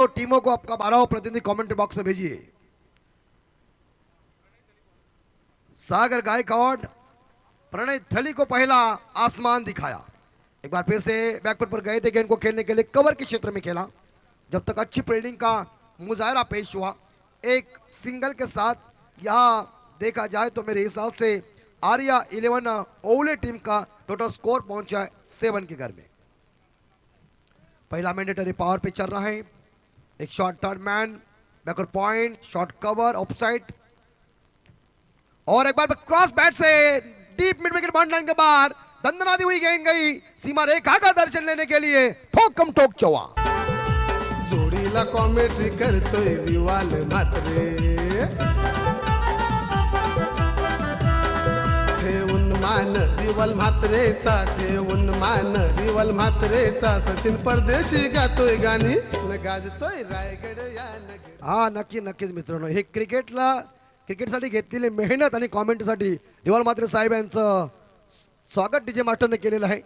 तो टीमों को आपका 12 प्रतिनिधि कमेंट बॉक्स में भेजिए। सागर गायकवाड़ प्रणय थली को पहला आसमान दिखाया। एक बार फिर से बैकफुट पर गए थे गेंद को खेलने के लिए, कवर के क्षेत्र में खेला। जब तक अच्छी फील्डिंग का मुजाहरा पेश हुआ, एक सिंगल के साथ यहाँ देखा जाए तो मेरे हिसाब से आर्या 11 ओवले टीम का टोटल स्कोर पहुंचा है 7 के घर में। पहला मैंडेटरी पावर पे चल रहा है। एक shot third man, backward point, shot cover, offside और एक बार क्रॉस बैट से deep mid wicket bound line के बाहर दंदनाती हुई गेंद गई सीमा रेखा का दर्शन लेने के लिए। ठोकम ठोक चौवा। जोडीला कॉमेंट्री करतोय रिवाल म्हात्रे, ठेवून मान रिवाल म्हात्रेचा, ठेवून मान रिवाल म्हात्रेचा। सचिन परदेशी गातोय गाणी न गाजतोय रायगड या नगरी। हा नक्कीच मित्रांनो, हे क्रिकेटसाठी घेतलेली मेहनत आणि कॉमेंटसाठी रिवाल म्हात्रे साहेब यांचं स्वागत डीजे मास्टर ने केलेला है।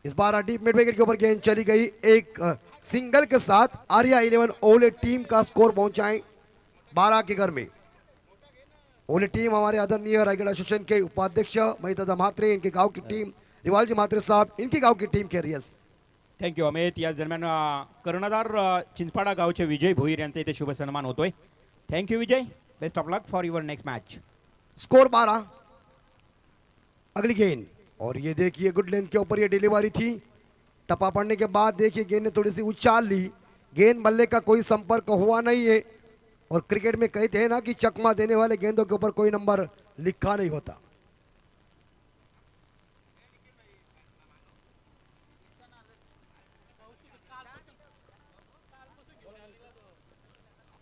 इस बार डीप मिड विकेट के ऊपर गेंद चली गई। एक सिंगल के साथ आर्या 11 ओवले टीम का स्कोर पहुंचा है 12 के घर में। ओवले टीम हमारे आदरणीय रायगढ़ एसोसिएशन के उपाध्यक्ष महिदादा म्हात्रे, इनके गांव की टीम रिवालजी म्हात्रे साहब, इनकी गांव की टीम के रियस। थँक्यू अमित। याच दरम्यान कर्णधार चिंचपाडा गावचे विजय भोईर यांचा इथे शुभ सन्मान होतोय। Thank you Vijay, best of luck for your next match. Score 12। अगली गेंद और ये देखिए गुड लेंथ के ऊपर ये डिलीवरी थी। टपा पड़ने के बाद देखिए गेंद ने थोड़ी सी उछाल ली। गेंद बल्ले का कोई संपर्क हुआ नहीं है और क्रिकेट में कहते हैं ना कि चकमा देने वाले गेंदों के ऊपर कोई नंबर लिखा नहीं होता।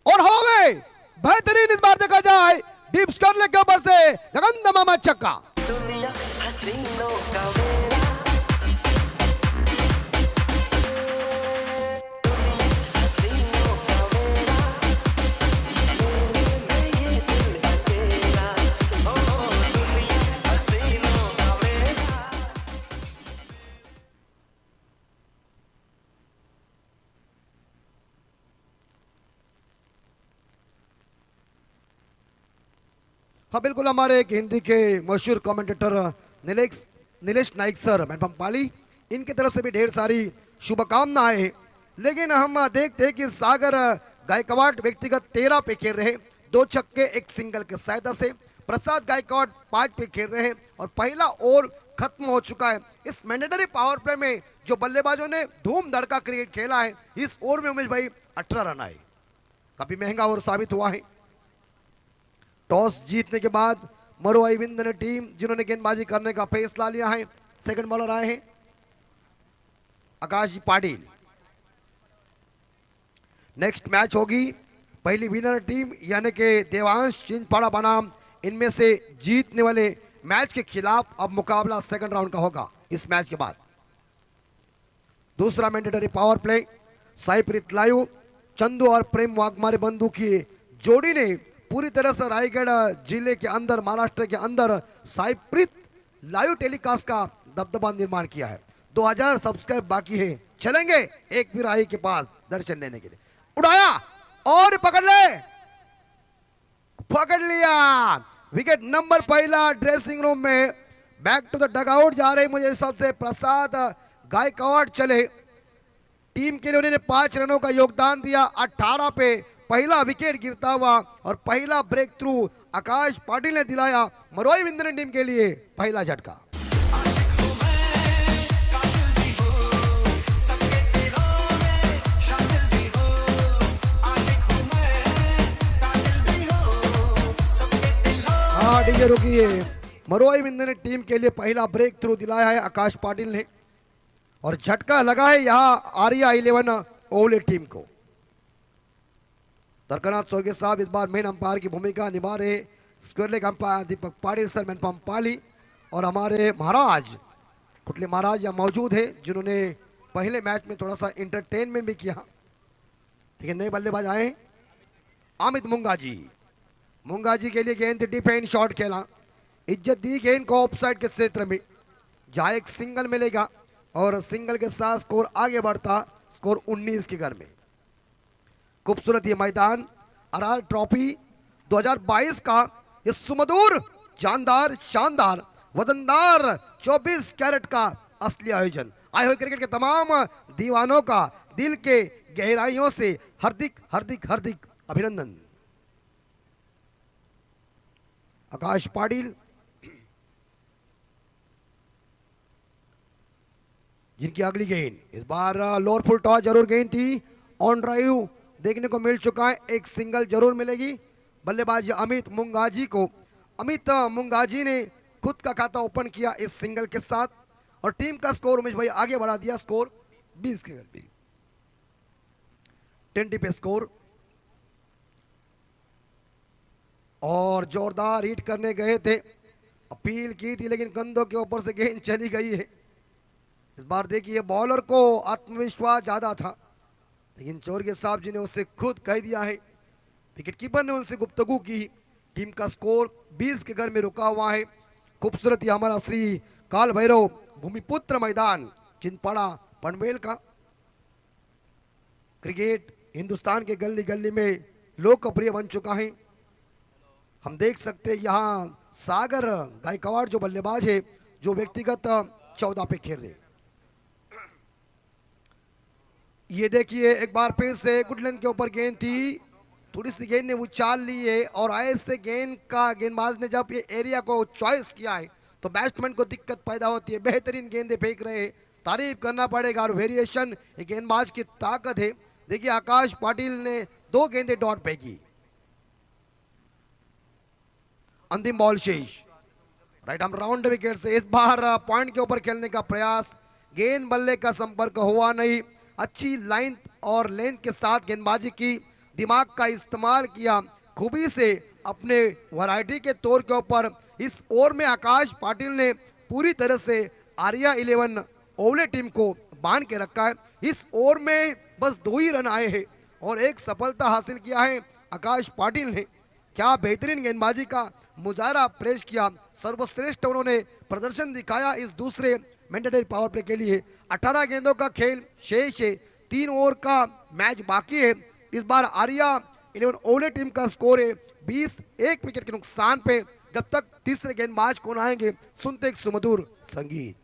और हवा में बेहतरीन इस बार देखा जाए डीप स्कॉर्ले के ऊपर से गगन मामा चक्का। दुनिया हसीनों का मेला, दुनिया हसीनों का मेला, मैं ये दिल अकेला, ओ दुनिया हसीनों का मेला। हाँ बिल्कुल, हमारे एक हिंदी के मशहूर commentator Nilesh Naik sir madam Pali, इनकी तरफ से भी ढेर सारी शुभकामनाएं हैं। लेकिन हम देखते हैं कि सागर गायकवाड़ व्यक्तिगत 13 पे खेल रहे, 2 छक्के 1 सिंगल के सहायता से। प्रसाद गायकवाड़ 5 पे खेल रहे हैं और पहला ओवर खत्म हो चुका है। इस मैंडेटरी पावर प्ले में जो बल्लेबाजों ने धूम धड़का क्रिकेट खेला है, इस ओवर में उमेश भाई 18 रन आए। काफी महंगा ओवर साबित हुआ है। टॉस जीतने के बाद मरुआई विंद ने टीम जिन्होंने गेंदबाजी करने का फैसला लिया है। सेकंड बॉलर आए हैं आकाश जी पाटिल। नेक्स्ट मैच होगी पहली विनर टीम यानी कि देवांश चिंचपाड़ा बनाम, इनमें से जीतने वाले मैच के खिलाफ अब मुकाबला सेकंड राउंड का होगा। इस मैच के बाद दूसरा mandatory power play Saipreet Layu, Chandu और प्रेम वाघमारे बंधु की जोड़ी ने पूरी तरह से रायगढ़ जिले के अंदर, महाराष्ट्र के अंदर साईप्रीत लाइव टेलीकास्ट का दबदबा निर्माण किया है। 2000 सब्सक्राइब बाकी है, चलेंगे एक भी राही के पास दर्शन लेने के लिए। उड़ाया और पकड़ लिया। विकेट नंबर पहला ड्रेसिंग रूम में बैक टू द डगआउट जा रहे मुझे हिसाब से प्रसाद गायकवाड़ चले। टीम के लिए उन्होंने 5 रनों का योगदान दिया। 18 पे पहला विकेट गिरता हुआ और पहला ब्रेक थ्रू आकाश पाटिल ने दिलाया मरुआई विंदन टीम के लिए पहला झटका। हाँ डीजे रुकिए। मरुआई विंदन टीम के लिए पहला ब्रेक थ्रू दिलाया है आकाश पाटिल ने और झटका लगा है यहाँ आर्या 11 ओवले टीम को। तरकनाथ स्वर्गीय साहब इस बार मेन अंपायर की भूमिका निभा रहे। Square leg umpire Deepak Patil sir, मैनपम पाली और हमारे महाराज कुटले महाराज यहाँ मौजूद हैं जिन्होंने पहले मैच में थोड़ा सा इंटरटेनमेंट भी किया। ठीक है, नए बल्लेबाज आए अमित मुंगा जी के लिए गेंद डिफेंस शॉट खेला, इज्जत दी गेंद को ऑफसाइड के क्षेत्र में, जहाँ एक सिंगल मिलेगा और सिंगल के साथ स्कोर आगे बढ़ता, स्कोर 19 के घर में। खूबसूरत ये मैदान आरआर ट्रॉफी 2022 का ये सुमधुर जानदार शानदार वजनदार 24 कैरेट का असली आयोजन। आए हुए क्रिकेट के तमाम दीवानों का दिल के गहराइयों से हार्दिक हार्दिक हार्दिक अभिनंदन। आकाश पाटिल जिनकी अगली गेंद इस बार लोअर फुल टॉस जरूर गेंद थी, ऑन ड्राइव देखने को मिल चुका है, एक सिंगल जरूर मिलेगी बल्लेबाज अमित मुंगाजी को। अमित मुंगाजी ने खुद का खाता ओपन किया इस सिंगल के साथ और टीम का स्कोर उमेश भाई आगे बढ़ा दिया, स्कोर 20 के घर पे 20 पे स्कोर। और जोरदार हिट करने गए थे, अपील की थी लेकिन कंधों के ऊपर से गेंद चली गई है। इस बार देखिए बॉलर को आत्मविश्वास ज्यादा था लेकिन चौरगे साहब जी ने उससे खुद कह दिया है, विकेट कीपर ने उनसे गुफ्तगू की। टीम का स्कोर 20 के घर में रुका हुआ है। खूबसूरत हमारा श्री काल भैरव भूमिपुत्र मैदान चिंतपाड़ा पनवेल का। क्रिकेट हिंदुस्तान के गली गली में लोकप्रिय बन चुका है। हम देख सकते हैं यहाँ सागर गायकवाड़ जो बल्लेबाज है जो व्यक्तिगत 14 पे खेल रहे। ये देखिए एक बार फिर से गुडलैंड के ऊपर गेंद थी, थोड़ी सी गेंद ने उछाल ली है और आए से गेंद का गेंदबाज ने जब ये एरिया को चॉइस किया है तो बैट्समैन को दिक्कत पैदा होती है। बेहतरीन गेंदे फेंक रहे हैं, तारीफ करना पड़ेगा और वेरिएशन गेंदबाज की ताकत है। देखिए आकाश पाटिल ने 2 गेंदे डॉट फेंकी। अंतिम बॉल शेष राइट हम राउंड विकेट से इस बार पॉइंट के ऊपर खेलने का प्रयास, गेंद बल्ले का संपर्क हुआ नहीं। अच्छी लाइन और लेंथ के साथ गेंदबाजी की, दिमाग का इस्तेमाल किया खूबी से अपने वैरायटी के तौर के ऊपर। इस ओवर में आकाश पाटिल ने पूरी तरह से आर्या 11 ओवले टीम को बांध के रखा है। इस ओवर में बस 2 ही रन आए हैं और एक सफलता हासिल किया है आकाश पाटिल ने। क्या बेहतरीन गेंदबाजी का मुजाहरा पेश किया, सर्वश्रेष्ठ उन्होंने प्रदर्शन दिखाया इस दूसरे मैंडेटरी पावर प्ले के लिए। 18 गेंदों का खेल शेष है, 3 ओवर का मैच बाकी है। इस बार आर्या 11 ओवले टीम का स्कोर है 20, 1 विकेट के नुकसान पे। जब तक तीसरे गेंदबाज कौन आएंगे सुनते एक सुमधुर संगीत।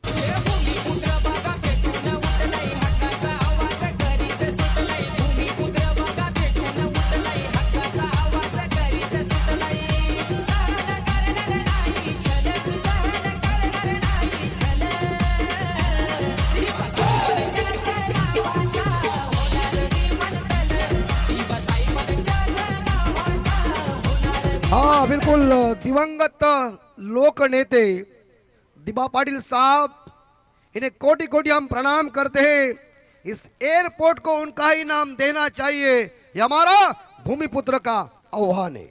हाँ बिल्कुल, दिवंगत लोक नेते दिबा पाटिल साहब, इन्हें कोटि कोटि हम प्रणाम करते हैं। इस एयरपोर्ट को उनका ही नाम देना चाहिए, ये हमारा भूमिपुत्र का आह्वान है।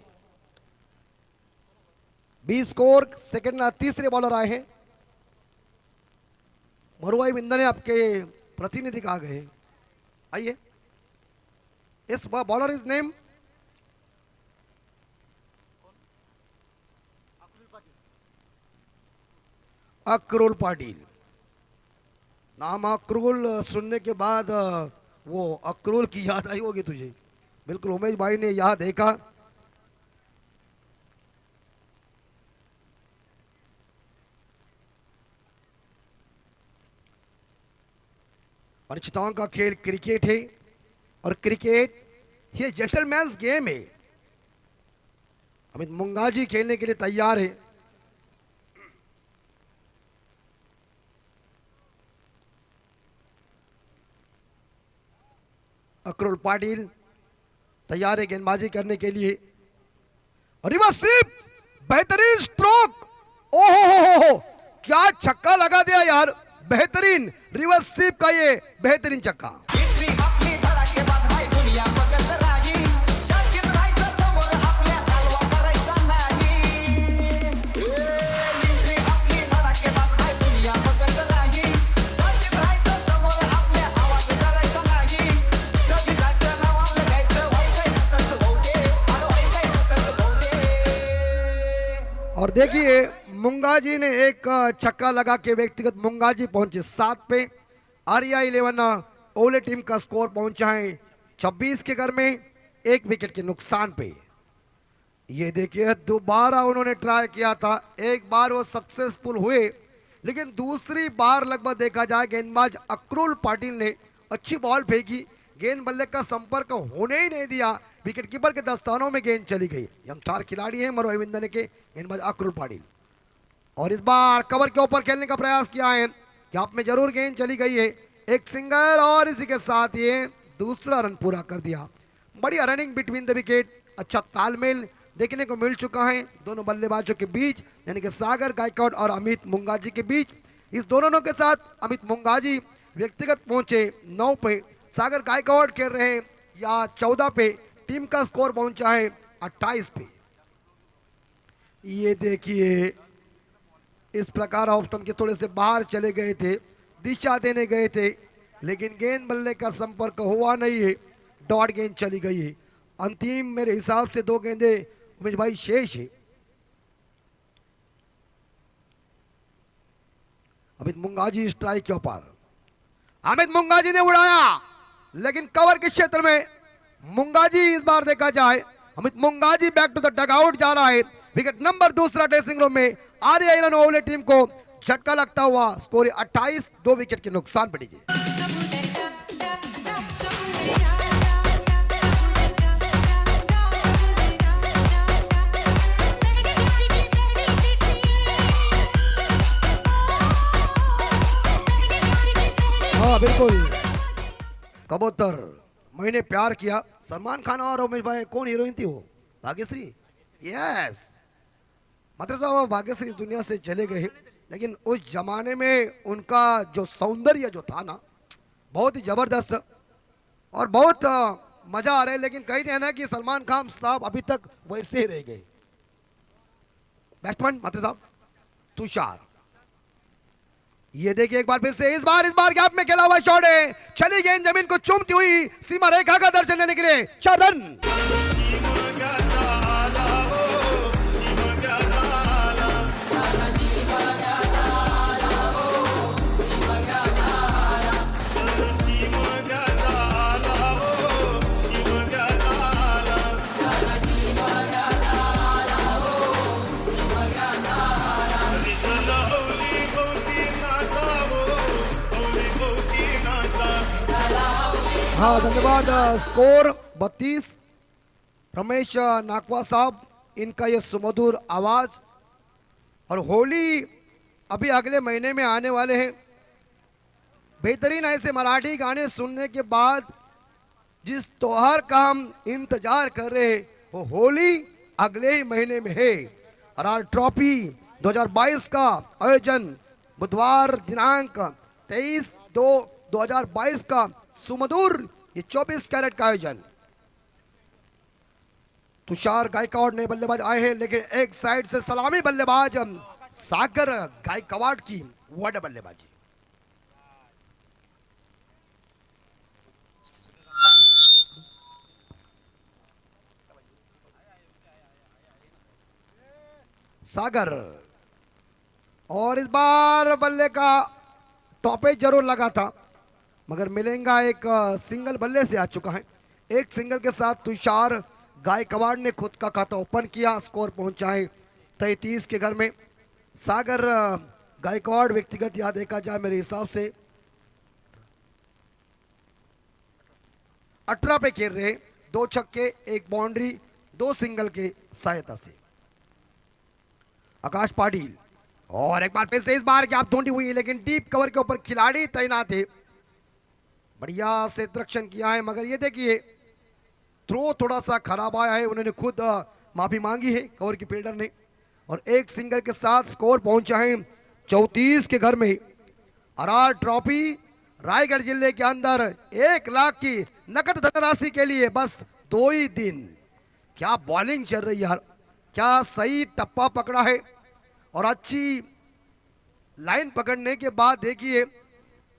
20 स्कोर, सेकंड तीसरे बॉलर आए हैं। मरुआई बिंदने आपके प्रतिनिधि कहा गए, आइए। इस बॉलर इज नेम अक्रुल पाटिल। नाम अक्रुल सुनने के बाद वो अक्रुल की याद आई होगी तुझे। बिल्कुल उमेश भाई ने यहां देखा। अनिश्चितताओं का खेल क्रिकेट है और क्रिकेट ये जेंटलमैन्स गेम है। अमित मुंगाजी खेलने के लिए तैयार है। अक्रुल पाटिल तैयार है गेंदबाजी करने के लिए। रिवर्स स्वीप, बेहतरीन स्ट्रोक, ओहो क्या छक्का लगा दिया यार। बेहतरीन रिवर्स स्वीप का ये बेहतरीन छक्का। और देखिए मुंगाजी ने एक छक्का लगा के व्यक्तिगत मुंगाजी पहुंचे 7 पे। आर्या 11 ओवले टीम का स्कोर पहुंचा है 26 के घर में। 1 विकेट के नुकसान पे। ये देखिए दोबारा उन्होंने ट्राई किया था, एक बार वो सक्सेसफुल हुए, लेकिन दूसरी बार लगभग देखा जाए गेंदबाज अक्रुल पाटिल ने अच्छी बॉल फेंकी, गेंद बल्ले का संपर्क होने ही नहीं दिया, विकेट कीपर के दस्तानों में गेंद चली गई। यंगस्टार खिलाड़ी है मरोई विंदने के गेंदबाज अक्रुल पाटिल, और इस बार कवर के ऊपर खेलने का प्रयास किया है, गैप में जरूर गेंद चली गई है, एक सिंगल और इसी के साथ ये दूसरा रन पूरा कर दिया। बढ़िया रनिंग बिटवीन द विकेट, अच्छा तालमेल देखने को मिल चुका है दोनों बल्लेबाजों के बीच, यानी कि सागर गायकवाड़ और अमित मुंगाजी के बीच। इस दोनों के साथ अमित मुंगाजी व्यक्तिगत पहुंचे 9 पे, सागर गायकवाड़ खेल रहे हैं या 14 पे, टीम का स्कोर पहुंचा है 28 पे। ये देखिए इस प्रकार ऑफ स्टंप के थोड़े से बाहर चले गए थे, दिशा देने गए थे, लेकिन गेंद बल्ले का संपर्क हुआ नहीं है, डॉट गेंद चली गई है। अंतिम मेरे हिसाब से 2 गेंदें उमेश भाई शेष है। अमित मुंगाजी स्ट्राइक के ऊपर, अमित मुंगाजी ने उड़ाया, लेकिन कवर के क्षेत्र में मुंगाजी इस बार देखा जाए, अमित मुंगाजी बैक टू द डगआउट जा रहा है। विकेट नंबर दूसरा ड्रेसिंग रूम में आर्या आइलैंड ओवले टीम को झटका लगता हुआ, स्कोर 28, 2 विकेट के नुकसान पर दीजिए। हाँ बिल्कुल, कबूतर मैंने प्यार किया, सलमान खान और उमेश भाई कौन हीरोइन थी वो? भाग्यश्री। यस, मतलब साहब भाग्यश्री दुनिया से चले गए, लेकिन उस जमाने में उनका जो सौंदर्य जो था ना, बहुत ही जबरदस्त और बहुत मजा आ रहा है। लेकिन कहते हैं ना कि सलमान खान साहब अभी तक वैसे ही रह गए। बैट्समैन मतलब साहब तुषार, ये देखिए एक बार फिर से, इस बार गैप में खेला हुआ शॉट है, चली गेंद जमीन को चूमती हुई सीमा रेखा का दर्शन लेने के लिए 4 रन। हाँ धन्यवाद। स्कोर 32, रमेश नाकवा साहब इनका ये सुमधुर आवाज, और होली अभी अगले महीने में आने वाले हैं। बेहतरीन ऐसे मराठी गाने सुनने के बाद जिस त्योहार का हम इंतजार कर रहे हैं वो होली अगले ही महीने में है। RR ट्रॉफी 2022 का आयोजन बुधवार दिनांक 23/2/2022 का सुमधुर ये 24 कैरेट का आयोजन। तुषार गायकवाड़ ने बल्लेबाज आए हैं, लेकिन एक साइड से सलामी बल्लेबाज सागर गायकवाड़ की वड बल्लेबाजी। सागर, और इस बार बल्ले का टॉपेज जरूर लगा था, मगर मिलेंगा एक सिंगल बल्ले से आ चुका है। एक सिंगल के साथ तुषार गायकवाड़ ने खुद का खाता ओपन किया, स्कोर पहुंचा है 33 के घर में। सागर गायकवाड़ व्यक्तिगत या देखा जाए मेरे हिसाब से 18 पे खेल रहे, 2 छक्के 1 बाउंड्री 2 सिंगल के सहायता से। आकाश पाटिल, और एक बार फिर से इस बार गैप ढूंढी हुई, लेकिन डीप कवर के ऊपर खिलाड़ी तैनात है, बढ़िया से रक्षण किया है, मगर ये देखिए थ्रो थोड़ा सा खराब आया है, उन्होंने खुद माफी मांगी है कवर की फील्डर ने, और एक सिंगल के साथ स्कोर पहुंचा है 34 के घर में। RR ट्रॉफी रायगढ़ जिले के अंदर 1 लाख की नकद धनराशि के लिए बस 2 ही दिन। क्या बॉलिंग चल रही है यार, क्या सही टप्पा पकड़ा है, और अच्छी लाइन पकड़ने के बाद देखिए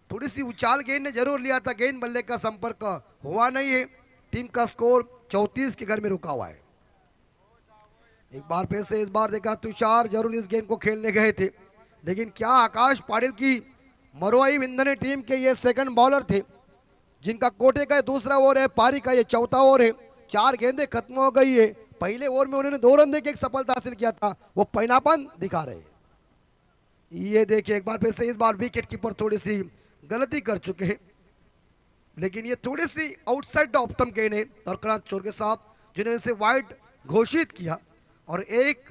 थोड़ी सी उछाल गेंद ने जरूर लिया था, गेंद बल्ले का संपर्क हुआ नहीं है। टीम का स्कोर 34 के घर में रुका हुआ है। एक बार फिर से इस बार देखा तुषार जरूर इस गेंद को खेलने गए थे, लेकिन क्या आकाश पाटिल की मरोई विंदने टीम के ये सेकंड बॉलर थे, जिनका कोटे का दूसरा ओवर है, पारी का ये चौथा ओवर है, 4 गेंदें खत्म हो गई है। पहले ओवर में उन्होंने 2 रन देके एक सफलता हासिल किया था, वो पहनापन दिखा रहे हैं। ये देखिए एक बार फिर से इस बार विकेट कीपर थोड़ी सी गलती कर चुके हैं, लेकिन ये थोड़ी सी आउटसाइड द ऑप्टम गेंद है तरकरात चोरगे साहब, जिन्होंने इसे वाइड घोषित किया और एक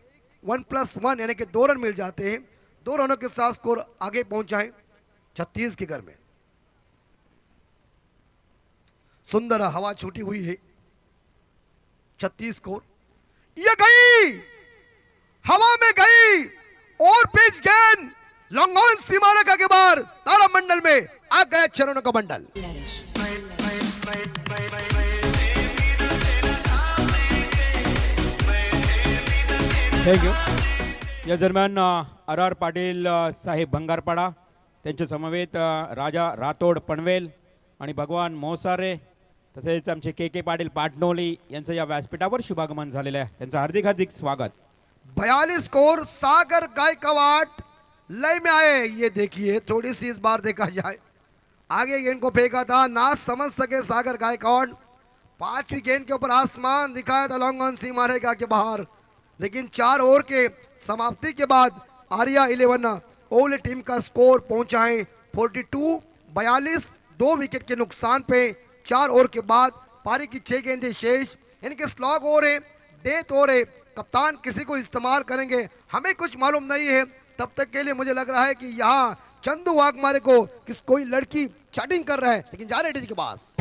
1+1 यानी कि 2 रन मिल जाते हैं। 2 रनों के साथ स्कोर आगे पहुंचा है 36 के घर में। सुंदर हवा छूटी हुई है, 36 स्कोर। ये गई, हवा में गई और पिच गेंद लॉन्ग ऑन सीमा रेखा के बाहर तारामंडल में आ गया चरणों का बंडल। थँक्यू। या दरम्यान आर पाटील साहेब भंगारपाडा, त्यांच्या समवेत राजा रातोड पनवेल आणि भगवान मोसारे तसेच आमचे के पाटील पाटणोली यांचं या व्यासपीठावर शुभागमन झालेलं आहे, त्यांचं हार्दिक हार्दिक स्वागत। 42 स्कोर। सागर गायकवाड लय में आए। ये देखिए थोड़ी सी इस बार देखा जाए, आगे गेंद को फेंका था, ना समझ सके सागर गायकवाड। 5वीं गेंद के ऊपर आसमान दिखाया था लॉन्ग ऑन सीमा रेखा के बाहर, लेकिन 4 ओवर के समाप्ति के बाद आर्या 11 ओवल टीम का स्कोर पहुंचा है 42-42। 2 विकेट के नुकसान पे 4 ओवर के बाद पारी की 6 गेंदें शेष, यानी कि स्लॉग ओवर है, डेथ ओवर है। कप्तान किसी को इस्तेमाल करेंगे हमें कुछ मालूम नहीं है। तब तक के लिए मुझे लग रहा है कि यहाँ चंदू वाघमारे को कोई लड़की चैटिंग कर रहा है, लेकिन जा रहे के पास।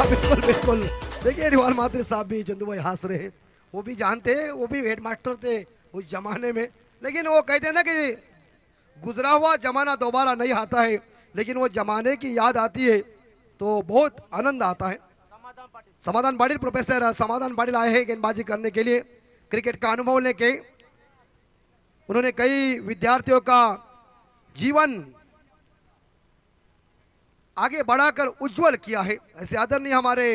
बिल्कुल बिल्कुल। देखिए रिवाल मात्रे साहब भी चंदू भाई हंस रहे हैं, वो भी जानते हैं, वो भी हेडमास्टर थे उस जमाने में, लेकिन वो कहते हैं ना कि गुजरा हुआ जमाना दोबारा नहीं आता है, लेकिन वो जमाने की याद आती है तो बहुत आनंद आता है। समाधान पाटिल, प्रोफेसर समाधान पाटिल आए हैं गेंदबाजी करने के लिए, क्रिकेट का अनुभव लेके। उन्होंने कई विद्यार्थियों का जीवन आगे बढ़ाकर उज्जवल किया है। ऐसे आदरणीय हमारे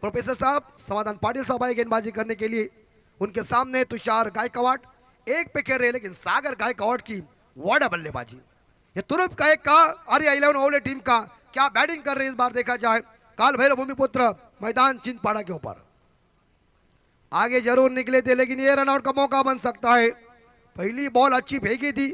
प्रोफेसर साहब समाधान पाटिल साहब आए गेंदबाजी करने के लिए। उनके सामने तुषार गायकवाड एक पे खेल रहे, लेकिन सागर गायकवाड की वाड़ा बल्लेबाजी। ये तुरुप का एक का आर्या 11 ओवल टीम का क्या बैटिंग कर रहे हैं इस बार देखा जाए। काल भैरव भूमिपुत्र मैदान चिंतपाड़ा के ऊपर आगे जरूर निकले थे, लेकिन ये रनआउट का मौका बन सकता है। पहली बॉल अच्छी फेंकी थी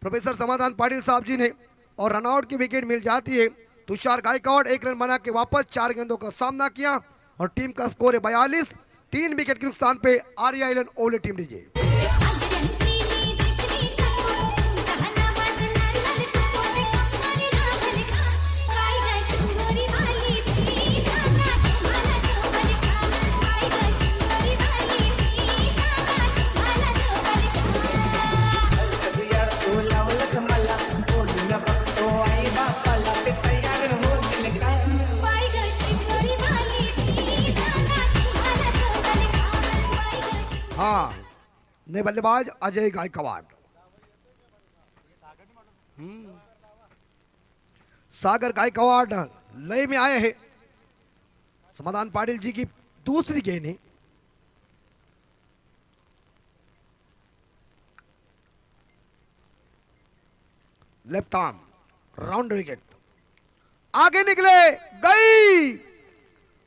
प्रोफेसर समाधान पाटिल साहब जी ने और रनआउट की विकेट मिल जाती है। तुषार गायकवाड 1 रन बना के वापस 4 गेंदों का सामना किया और टीम का स्कोर है 42। 3 विकेट के नुकसान पे आर्या 11 ओवल टीम लीजिए। हाँ, नए बल्लेबाज अजय गायकवाड। सागर गायकवाड लय में आए हैं। समाधान पाटिल जी की दूसरी गेंद है। लेफ्ट आर्म राउंड विकेट, आगे निकले, गई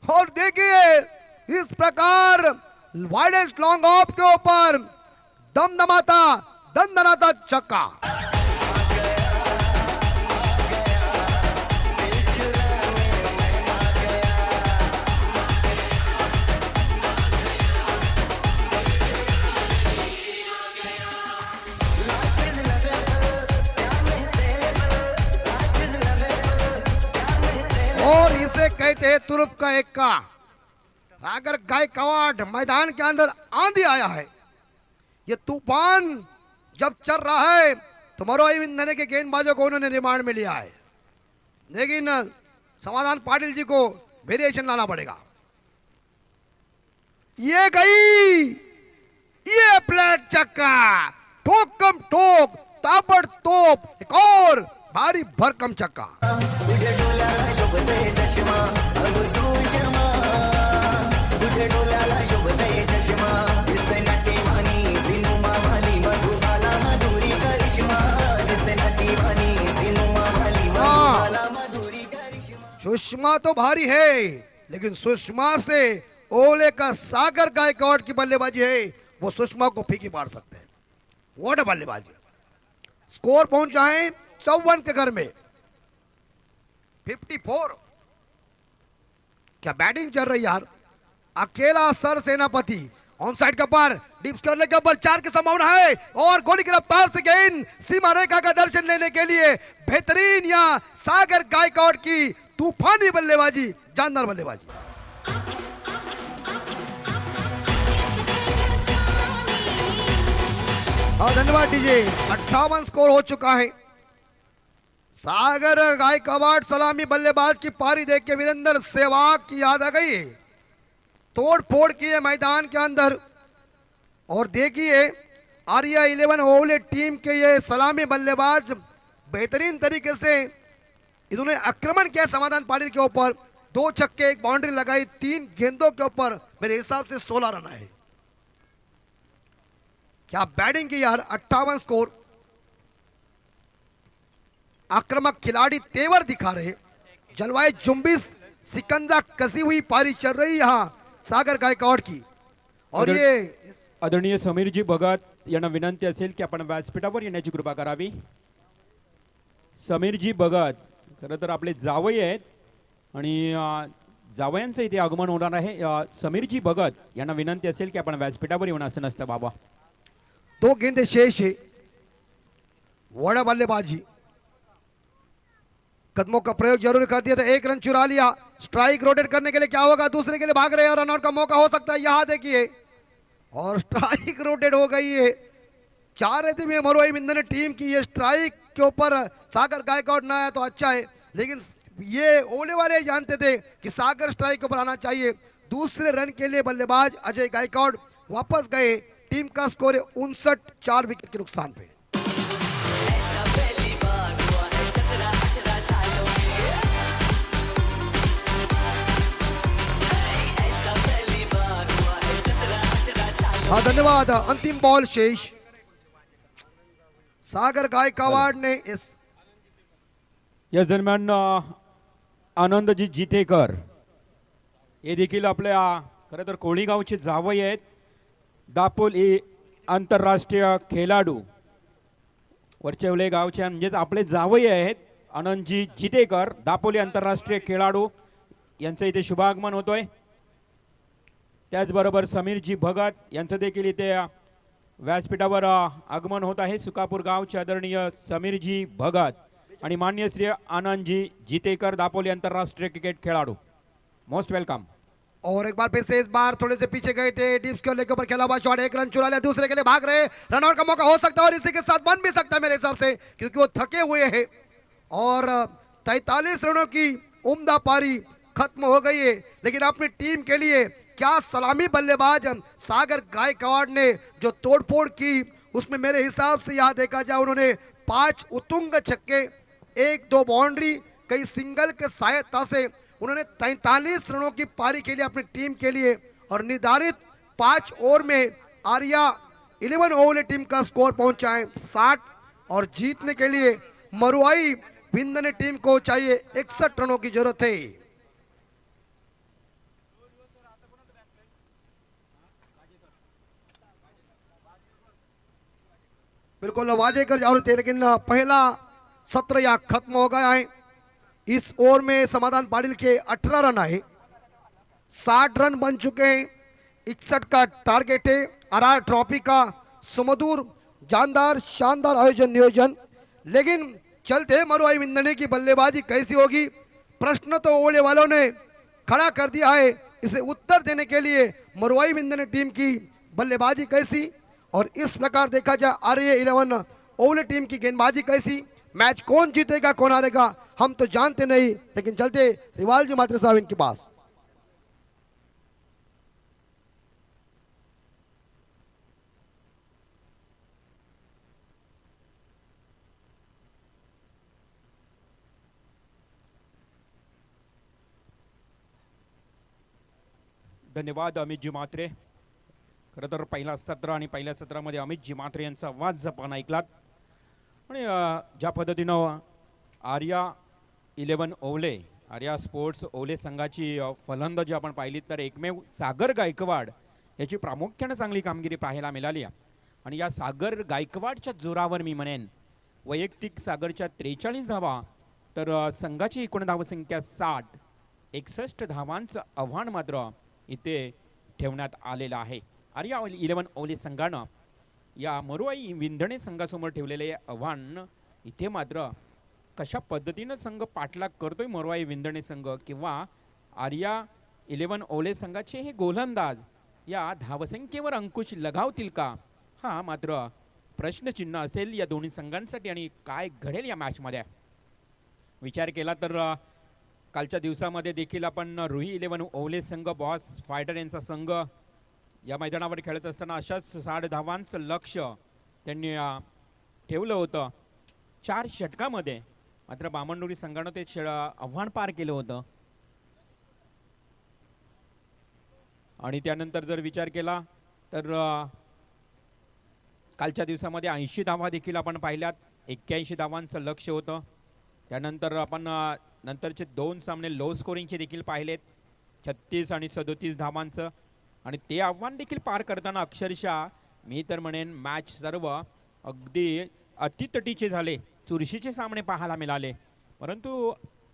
और देखिए इस प्रकार वाइडेस्ट लॉन्ग ऑफ के ऊपर दमदमाता छक्का। और इसे कहते हैं तुरुप का एक्का। अगर गायकवाड मैदान के अंदर आंधी आया है, ये तूफान जब चल रहा है तो मरोई विंदने के गेंदबाजों को उन्होंने रिमांड में लिया है, लेकिन समाधान पाटिल जी को वेरिएशन लाना पड़ेगा। ये गई, ये प्लेट चक्का, ठोकम ठोक ताबड़तोड़, एक और भारी भरकम चक्का। तुझे डोल्याला शोभते चष्मा, अगं सुषमा, तुझे डोल्याला शोभते सुषमा तो भारी है, लेकिन सुषमा से ओले का सागर गायकवाड़ की बल्लेबाजी है, वो सुषमा को फीकी मार सकते हैं। व्हाट अ बल्लेबाजी। स्कोर पहुंचा है 54 के घर में 54। क्या बैटिंग चल रही यार। अकेला सर सेनापति ऑन साइड के ऊपर डिप्स करने के ऊपर 4 की संभावना है और गोली की रफ्तार से गेंद सीमा रेखा का दर्शन लेने के लिए बेहतरीन या सागर गायकवाड़ की तूफानी बल्लेबाजी, जानदार बल्लेबाजी। हाँ धन्यवाद डीजे। 58 स्कोर हो चुका है। सागर गायकवाड़ सलामी बल्लेबाज की पारी देख के वीरेंद्र सहवाग की याद आ गई है। तोड़ फोड़ की है मैदान के अंदर। और देखिए आर्या 11 ओवले टीम के ये सलामी बल्लेबाज बेहतरीन तरीके से इन्होंने आक्रमण किया समाधान पाटिल के ऊपर। 2 छक्के 1 बाउंड्री लगाई, 3 गेंदों के ऊपर मेरे हिसाब से 16 रन आए। क्या बैटिंग की यार। 58 स्कोर। आक्रामक खिलाड़ी तेवर दिखा रहे, जलवाए जुम्बिस सिकंजा कसी हुई पारी चल रही यहां सागर गायकवाड़ की। और ये आदरणीय समीरजी भगत यांना विनंती असेल की आपण व्यासपीठावर येण्याची कृपा करावी। समीरजी भगत खरं तर आपले जावई आहेत आणि जावयांचं इथे आगमन होणार आहे। समीरजी भगत यांना विनंती असेल की आपण व्यासपीठावर येऊन असं नसतं बाबा। 2 गेंदे शेष है। वड़ा बल्लेबाजी, कदमों का प्रयोग जरूर कर दिया था। 1 रन चुरा लिया। स्ट्राइक रोटेट करने के लिए क्या होगा, दूसरे के लिए भाग रहे हैं और रनआउट का मौका हो सकता है। यहां देखिए और स्ट्राइक रोटेट हो गई है। चाह रहे थे मरुआई बिंदु ने टीम की ये स्ट्राइक के ऊपर सागर गायकवाड़ ना आया तो अच्छा है, लेकिन ये ओले वाले जानते थे कि सागर स्ट्राइक के ऊपर आना चाहिए। दूसरे रन के लिए बल्लेबाज अजय गायकवाड़ वापस गए। टीम का स्कोर है 59, 4 विकेट के नुकसान पे। हाँ धन्यवाद। अंतिम बॉल शेष। सागर गायकवाड़ ने इस या दरम्यान आनंदजी जितेकर हे देखील आपल्या खरं तर कोळी गावचे जावई आहेत। दापोली आंतरराष्ट्रीय खेळाडू वरचेवले गावचे म्हणजेच आपले जावई आहेत आनंदजी जितेकर, दापोली आंतरराष्ट्रीय खेळाडू यांचं इथे शुभागमन होतोय। त्याचबरोबर समीरजी भगत यांचं देखील इथे व्यासपीठावर आगमन होत आहे। सुकापूर गावचे आदरणीय समीरजी भगत आणि माननीय श्री आनंदजी जितेकर, दापोली आंतरराष्ट्रीय क्रिकेट खेळाडू, मोस्ट वेलकम। और एक बार फिर से इस बार थोड़े से पीछे गए थे। डिप्स के लेके ऊपर खेला हुआ शॉट, 1 रन चुरा लिया, दूसरे के लिए भाग रहे। रनआउट का मौका हो सकता है और इसी के साथ बन भी सकता है मेरे हिसाब से, क्योंकि वो थके हुए हैं। और 43 रनों की उम्दा पारी खत्म हो गई है, लेकिन अपनी टीम के लिए क्या सलामी बल्लेबाज सागर गायकवाड़ ने जो तोड़फोड़ की, उसमें मेरे हिसाब से यहां देखा जाए उन्होंने 5 उत्तुंग छक्के, 1-2 बाउंड्री, कई सिंगल के सहायता से उन्होंने 43 रनों की पारी के लिए अपनी टीम के लिए और निर्धारित 5 ओवर में आर्या 11 ओवल टीम का स्कोर पहुंचा है 60। और जीतने के लिए मरुआई बिंदने टीम को चाहिए 61 रनों की जरूरत है। बिल्कुल वाजेकर जरूरत है, लेकिन पहला सत्र या खत्म हो गया है। इस ओवर में समाधान पाटिल के 18 रन आए, 60 रन बन चुके हैं। 61 का टारगेट है। आरआर ट्रॉफी का सुमधुर जानदार शानदार आयोजन नियोजन, लेकिन चलते मरुआई बिंदने की बल्लेबाजी कैसी होगी, प्रश्न तो ओले वालों ने खड़ा कर दिया है। इसे उत्तर देने के लिए मरुआई बिंदने टीम की बल्लेबाजी कैसी और इस प्रकार देखा जाए आरए 11 ओवले टीम की गेंदबाजी कैसी, मैच कौन जीतेगा कौन हारेगा हम तो जानते नहीं, लेकिन चलते रिवाल जी मात्रे साहब इनके पास। धन्यवाद अमितजी म्हात्रे। खरं तर पहिला सत्र आणि पहिल्या सत्रामध्ये अमितजी म्हात्रे यांचा आवाज जपान ऐकलात आणि ज्या पद्धतीनं आर्या 11 ओवले आर्या स्पोर्ट्स ओले संघाची फलंदाजी आपण पाहिली तर एकमेव सागर गायकवाड याची प्रामुख्याने चांगली कामगिरी पाहायला मिळाली आहे. आणि या सागर गायकवाडच्या जोरावर मी म्हणेन वैयक्तिक सागरच्या 43 धावा तर संघाची एकूण धावसंख्या 60, 61 धावांचं आव्हान मात्र इथे ठेवण्यात आलेलं आहे. आर्या 11 ओले संघानं या मरुआई विंधणे संघासमोर ठेवलेले आव्हान इथे मात्र कशा पद्धतीनं संघ पाठलाग करतोय मरुआई विंधणे संघ किंवा आर्या 11 ओले संघाचे हे गोलंदाज या धावसंख्येवर अंकुश लगावतील का, हा मात्र प्रश्नचिन्ह असेल या दोन्ही संघांसाठी. आणि काय घडेल या मॅचमध्ये विचार केला तर कालच्या दिवसामध्ये देखील आपण रुही 11 ओले संघ बॉस फायटर यांचा संघ या मैदानावर खेळत असताना अशाच 60 धावांचं लक्ष त्यांनी ठेवलं होतं 4 षटकामध्ये. मात्र बामणडोरी संघानं ते आव्हान पार केलं होतं. आणि त्यानंतर जर विचार केला तर कालच्या दिवसामध्ये 80 धावा देखील आपण पाहिल्यात. 81 धावांचं लक्ष होतं. त्यानंतर आपण नंतरचे 2 सामने लो स्कोरिंगचे देखील पाहिलेत 36 आणि 37 धावांचं. आणि ते आव्हान देखील पार करताना अक्षरशः मी तर म्हणेन मॅच सर्व अगदी अतितटीचे झाले, चुरशीचे सामने पाहायला मिळाले. परंतु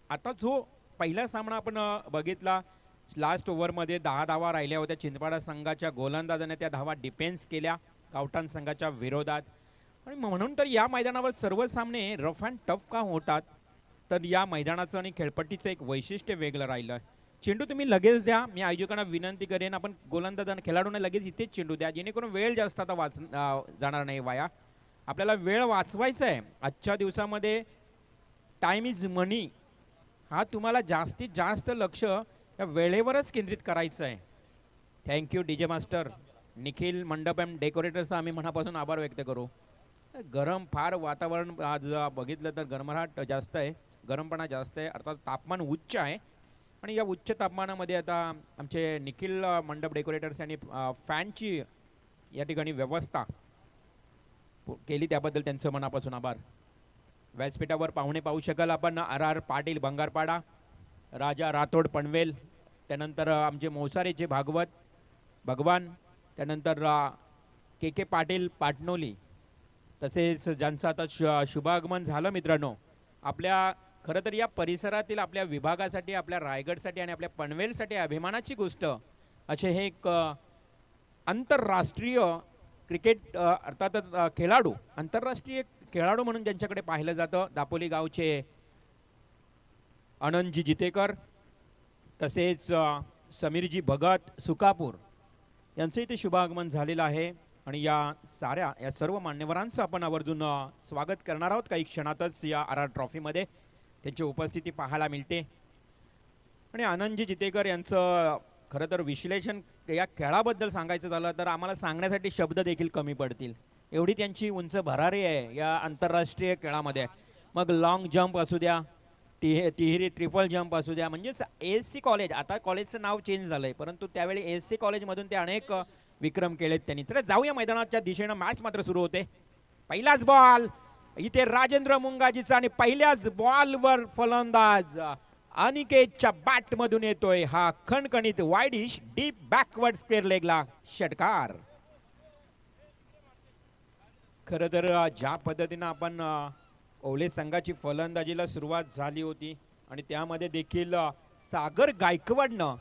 आता जो पहिला सामना आपण बघितला लास्ट ओव्हरमध्ये 10 धावा राहिल्या होत्या. चिंचपाडा संघाच्या गोलंदाजाने त्या धावा डिफेन्स केल्या गावठाण संघाच्या विरोधात. आणि म्हणून तर या मैदानावर सर्व सामने रफ अँड टफ का होतात तर या मैदानाचं आणि खेळपट्टीचं एक वैशिष्ट्य वेगळं राहिलं. चेंडू तुम्ही लगेच द्या. मी आयोजकांना विनंती करेन आपण गोलंदाजांना खेळाडूंना लगेच इथेच चेंडू द्या जेणेकरून वेळ जास्त आता जाणार नाही वाया. आपल्याला वेळ वाचवायचा आहे. आजच्या दिवसामध्ये टाइम इज मनी, हा तुम्हाला जास्तीत जास्त लक्ष या वेळेवरच केंद्रित करायचं आहे. थँक्यू डीजे मास्टर निखिल मंडप एम डेकोरेटर्सचा आम्ही मनापासून आभार व्यक्त करू. गरम फार वातावरण आज बघितलं तर गरमराट जास्त आहे, गरमपणा जास्त आहे, अर्थात तापमान उच्च आहे. आणि या उच्च तापमानामध्ये आता आमचे निखिल मंडप डेकोरेटर्स यांनी फॅनची या ठिकाणी व्यवस्था केली त्याबद्दल त्यांचं मनापासून आभार. व्यासपीठावर पाहुणे पाहू शकाल आपण RR पाटील बंगारपाडा, राजा रातोड पनवेल, त्यानंतर आमचे मोसारेचे भागवत भगवान, त्यानंतर KK पाटील पाटणोली, तसेच ज्यांचं आता शुभागमन झालं मित्रांनो. आपल्या खरं तर या परिसरातील आपल्या विभागासाठी, आपल्या रायगडसाठी आणि आपल्या पनवेलसाठी अभिमानाची गोष्ट असे हे एक आंतरराष्ट्रीय क्रिकेट अर्थातच खेळाडू, आंतरराष्ट्रीय खेळाडू म्हणून ज्यांच्याकडे पाहिलं जातं दापोली गावचे आनंदजी जितेकर, तसेच समीरजी भगत सुकापूर यांचं इथे शुभागमन झालेलं आहे. आणि या सर्व मान्यवरांचं आपण आवर्जून स्वागत करणार आहोत काही क्षणातच या RR ट्रॉफीमध्ये त्यांची उपस्थिती पाहायला मिळते. आणि आनंदजी जितेकर यांचं खरं तर विश्लेषण या खेळाबद्दल सांगायचं झालं तर आम्हाला सांगण्यासाठी शब्द देखील कमी पडतील, एवढी त्यांची उंच भरारी आहे या आंतरराष्ट्रीय खेळामध्ये. मग लॉंग जंप असू द्या, तिहेरी ट्रिपल जंप असू द्या, म्हणजेच ASC कॉलेज, आता कॉलेजचं नाव चेंज झालं आहे परंतु त्यावेळी ASC कॉलेजमधून ते अनेक विक्रम केलेत त्यांनी. तर जाऊया मैदानाच्या दिशेनं. मॅच मात्र सुरू होते. पहिलाच बॉल इथे राजेंद्र मुंगाजीचा आणि पहिल्याच बॉलवर फलंदाज अनिकेतच्या बॅटमधून येतोय हा खणखणीत वाईडिश डीप बॅकवर्ड स्क्वेअर लेगला षटकार. खरं तर ज्या पद्धतीनं आपण ओले संघाची फलंदाजीला सुरुवात झाली होती आणि त्यामध्ये देखील सागर गायकवाडनं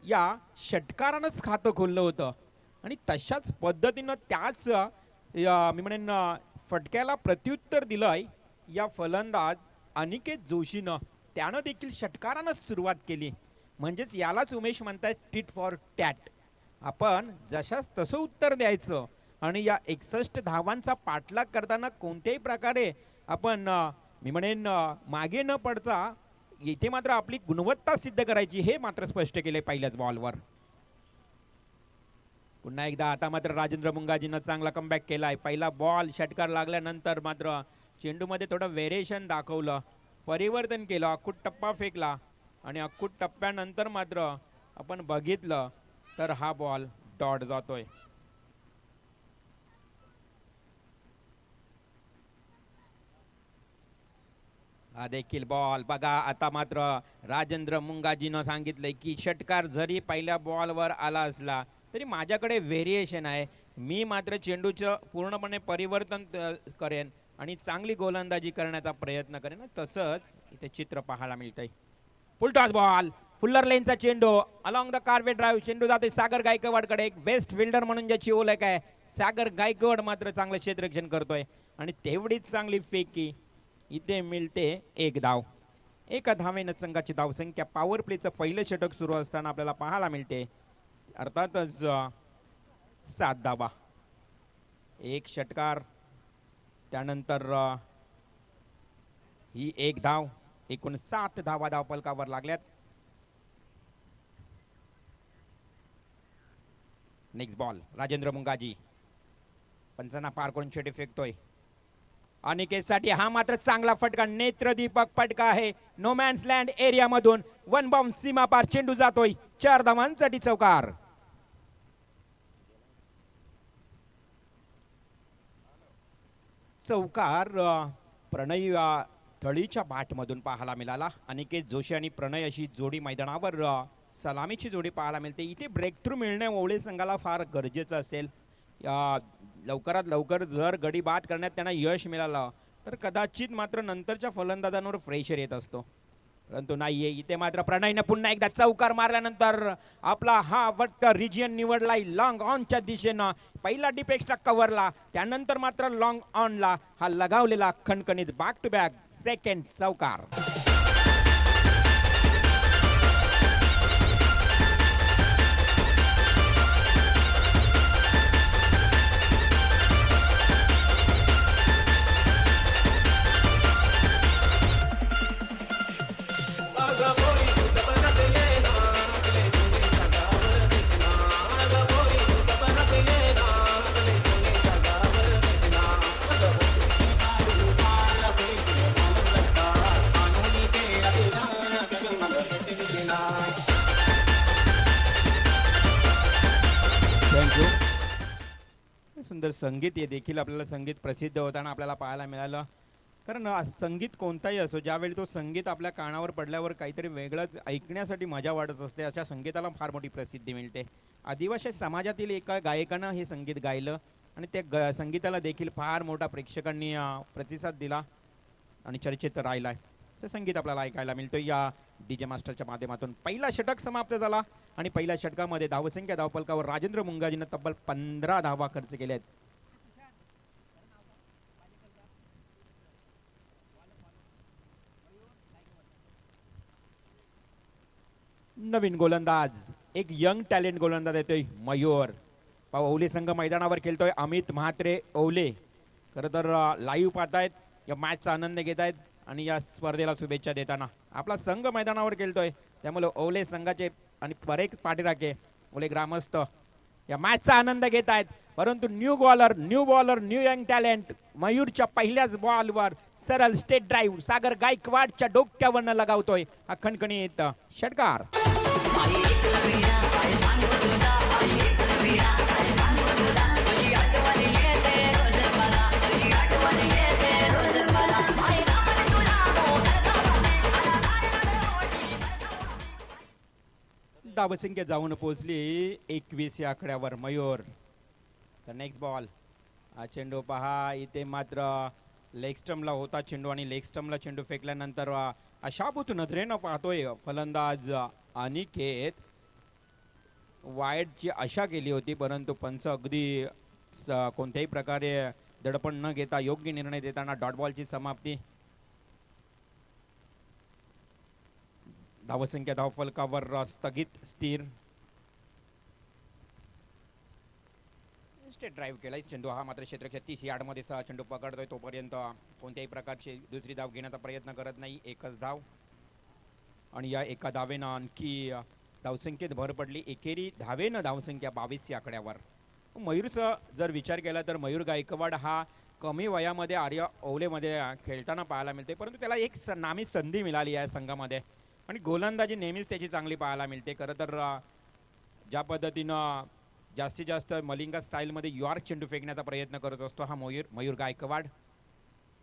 या षटकारानंच खातं खोललं होतं आणि तशाच पद्धतीनं त्याच मी म्हणेन फटक्याला प्रत्युत्तर दिलंय या फलंदाज अनिकेत जोशीनं. त्यानं देखील षटकारानंच सुरुवात केली. म्हणजेच यालाच उमेश म्हणतात टिट फॉर टॅट. आपण जशाच तसं उत्तर द्यायचं आणि या 61 धावांचा पाठलाग करताना कोणत्याही प्रकारे आपण मी म्हणेन मागे न पडता इथे मात्र आपली गुणवत्ता सिद्ध करायची हे मात्र स्पष्ट केले पहिल्याच बॉलवर. पुन्हा एकदा आता मात्र राजेंद्र मुंगाजीनं चांगला कमबॅक केलाय. पहिला बॉल षटकार लागल्यानंतर मात्र चेंडूमध्ये थोडं व्हेरिएशन दाखवलं, परिवर्तन केलं, अक्कूट टप्पा फेकला आणि अक्कूट टप्प्यानंतर मात्र आपण बघितलं तर हा बॉल डॉट जातोय. हा देखील बॉल बघा. आता मात्र राजेंद्र मुंगाजीनं सांगितलंय की षटकार जरी पहिल्या बॉलवर आला असला तरी माझ्याकडे व्हेरिएशन आहे. मी मात्र चेंडूचं पूर्णपणे परिवर्तन करेन आणि चांगली गोलंदाजी करण्याचा प्रयत्न करेन. तसंच इथे चित्र पाहायला मिळतंय. फुलटॉस बॉल, फुल्लर लेनचा चेंडू अलॉंग द कार्वे ड्राईव्ह. चेंडू जाते सागर गायकवाडकडे. एक बेस्ट फिल्डर म्हणून ज्याची ओळख आहे सागर गायकवाड मात्र चांगलं क्षेत्ररक्षण करतोय आणि तेवढीच चांगली फेकी. इथे मिळते एक धाव. एका धावेनं संघाची धावसंख्या पॉवर प्लेचं पहिलं षटक सुरू असताना आपल्याला पाहायला मिळते. अर्थातच 7 धावा. एक षटकार त्यानंतर ही एक धाव. एकूण 7 धावा धावफलकावर लागल्यात. नेक्स्ट बॉल राजेंद्र मुंगाजी पंचांना पार करून शेटी फेकतोय. अनिकेतसाठी हा मात्र चांगला फटका, नेत्रदीपक फटका आहे. नो मॅन्स लँड एरिया मधून वन बाउंड सीमा पार चेंडू जातोय. 4 धावांसाठी चौकार. चौकार प्रणय थळीच्या बॅटमधून पाहायला मिळाला. अनिकेत जोशी आणि प्रणय अशी जोडी मैदानावर सलामीची जोडी पाहायला मिळते. इथे ब्रेक थ्रू मिळणे ओवळे संघाला फार गरजेचं असेल. लवकरात लवकर जर गडी बाद करण्यात त्यांना यश मिळालं तर कदाचित मात्र नंतरच्या फलंदाजांवर प्रेशर येत असतो, परंतु नाहीये. इथे मात्र प्रणयने पुन्हा एकदा चौकार मारल्यानंतर आपला हा वट रिजियन निवडलाय लॉंग ऑनच्या दिशेनं. पहिला डीप एक्स्ट्रा कव्हरला, त्यानंतर मात्र लॉंग ऑनला हा लगावलेला खणखणीत बॅक टू बॅक सेकंड चौकार. थँक्यू. सुंदर संगीत हे देखील आपल्याला संगीत प्रसिद्ध होताना आपल्याला पाहायला मिळालं. कारण संगीत कोणताही असो, ज्यावेळी तो संगीत आपल्या कानावर पडल्यावर काहीतरी वेगळंच ऐकण्यासाठी मजा वाटत असते. अशा संगीताला फार मोठी प्रसिद्धी मिळते. आदिवासी समाजातील एका गायकानं हे संगीत गायलं आणि त्या संगीताला देखील फार मोठा प्रेक्षकांनी प्रतिसाद दिला आणि चर्चेत राहिला. असं संगीत आपल्याला ऐकायला मिळतं या डीजे मास्टरच्या माध्यमातून. पहिला षटक समाप्त झाला आणि पहिल्या षटकामध्ये धावसंख्या धावफलकावर राजेंद्र मुंगाजीनं तब्बल 15 धावा खर्च केल्या आहेत. नवीन गोलंदाज, एक यंग टॅलेंट गोलंदाज येतोय मयूर. ओवले संघ मैदानावर खेळतोय. अमित म्हात्रे ओवले खरं तर लाईव्ह पाहतायत, या मॅचचा आनंद घेत आहेत आणि या स्पर्धेला शुभेच्छा देताना. आपला संघ मैदानावर खेळतोय त्यामुळे ओवले संघाचे आणि परेख पाठीराखे ओवले ग्रामस्थ या मॅचचा आनंद घेत आहेत. परंतु new bowler new young talent मयूरच्या पहिल्याच बॉलवर सरळ स्टेट ड्राईव्ह सागर गायकवाडच्या डोक्यावरनं लगावतोय हा खणखणीत षटकार. धावसंख्या जाऊन पोहोचली 21 या आकड्यावर मयूर. तर नेक्स्ट बॉल हा चेंडू पहा. इथे मात्र लेग स्टम्पला होता चेंडू आणि लेग स्टम्पला चेंडू फेकल्यानंतर अशाभूत नजरेनं पाहतोय फलंदाज अनिकेत. वाईडची आशा केली होती परंतु पंच अगदी कोणत्याही प्रकारे दडपण न घेता योग्य निर्णय देताना डॉट बॉलची समाप्ती. धावसंख्या धावफलकावर स्थगित स्थिर. स्टेट ड्राईव्ह केलाय चेंडू हा मात्र क्षेत्रक्षेत्र 30 यार्डमध्ये चेंडू पकडतोय. तोपर्यंत कोणत्याही प्रकारची दुसरी धाव घेण्याचा प्रयत्न करत नाही. एकच धाव आणि या एका धावेनं आणखी धावसंख्येत भर पडली. एकेरी धावेनं धावसंख्या 22 या आकड्यावर. मयूरचा जर विचार केला तर मयूर गायकवाड हा कमी वयामध्ये आर्य ओवलेमध्ये खेळताना पाहायला मिळते, परंतु त्याला एक नामी संधी मिळाली आहे संघामध्ये आणि गोलंदाजी नेहमीच त्याची चांगली पाहायला मिळते. खरं तर ज्या पद्धतीनं जास्तीत जास्त मलिंगा स्टाईलमध्ये यॉर्क चेंडू फेकण्याचा प्रयत्न करत असतो हा मयूर गायकवाड.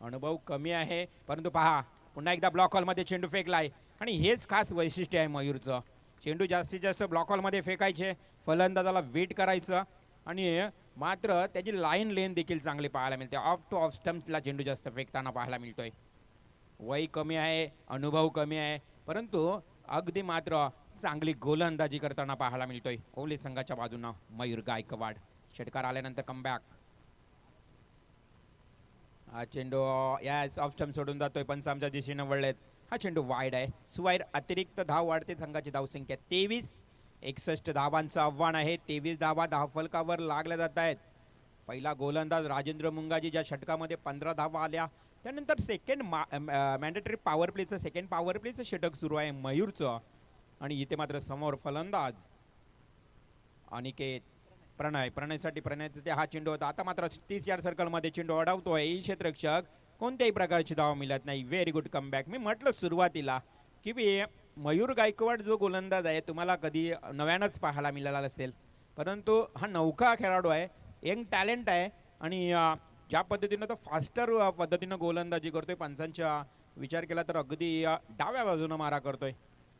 अनुभव कमी आहे परंतु पहा पुन्हा एकदा ब्लॉक हॉलमध्ये चेंडू फेकलाय आणि हेच खास वैशिष्ट्य आहे मयूरचं. चेंडू जास्तीत जास्त ब्लॉक हॉलमध्ये फेकायचे, फलंदाजाला वेट करायचं आणि मात्र त्याची लाईन लेन देखील चांगली पाहायला मिळते. ऑफ टू ऑफ स्टंपला चेंडू जास्त फेकताना पाहायला मिळतोय. वय कमी आहे, अनुभव कमी आहे, परंतु अगदी मात्र चांगली गोलंदाजी करताना पाहायला मिळतोय. कोहली संघाच्या बाजूनं मयूर गायकवाड. षटकार आल्यानंतर कमबॅक. हा चेंडू या ऑफ स्टंप सोडून जातोय, पंच आमच्या दिशेनं वळलेत. हा चेंडू वाईड आहे. सुवाईर अतिरिक्त धाव वाढते. संघाची धावसंख्या 23. 61 धावांचं आव्हान आहे. 23 धावा धावफलकावर लागल्या जात आहेत. पहिला गोलंदाज राजेंद्र मुंगाजी ज्या षटकामध्ये 15 धावा आल्या, त्यानंतर सेकंड मॅन्डेटरी पॉवर प्लेचं सेकंड पॉवर प्लेचं षटक सुरू आहे मयूरचं. आणि इथे मात्र समोर फलंदाज अनिकेत प्रणयसाठी प्रणयचा ते हा चेंडू होता. आता मात्र 30 यार्ड सर्कलमध्ये चेंडू अडवतोय. ही क्षेत्ररक्षक कोणत्याही प्रकारची धाव मिळत नाही. Very good comeback. मी म्हटलं सुरुवातीला की मयूर गायकवाड जो गोलंदाज आहे तुम्हाला कधी नव्यानंच पाहायला मिळाला असेल, परंतु हा नौका खेळाडू आहे, यंग टॅलेंट आहे आणि ज्या पद्धतीनं तो फास्टर पद्धतीनं गोलंदाजी करतोय, पंचांचा विचार केला तर अगदी डाव्या बाजूनं मारा करतोय.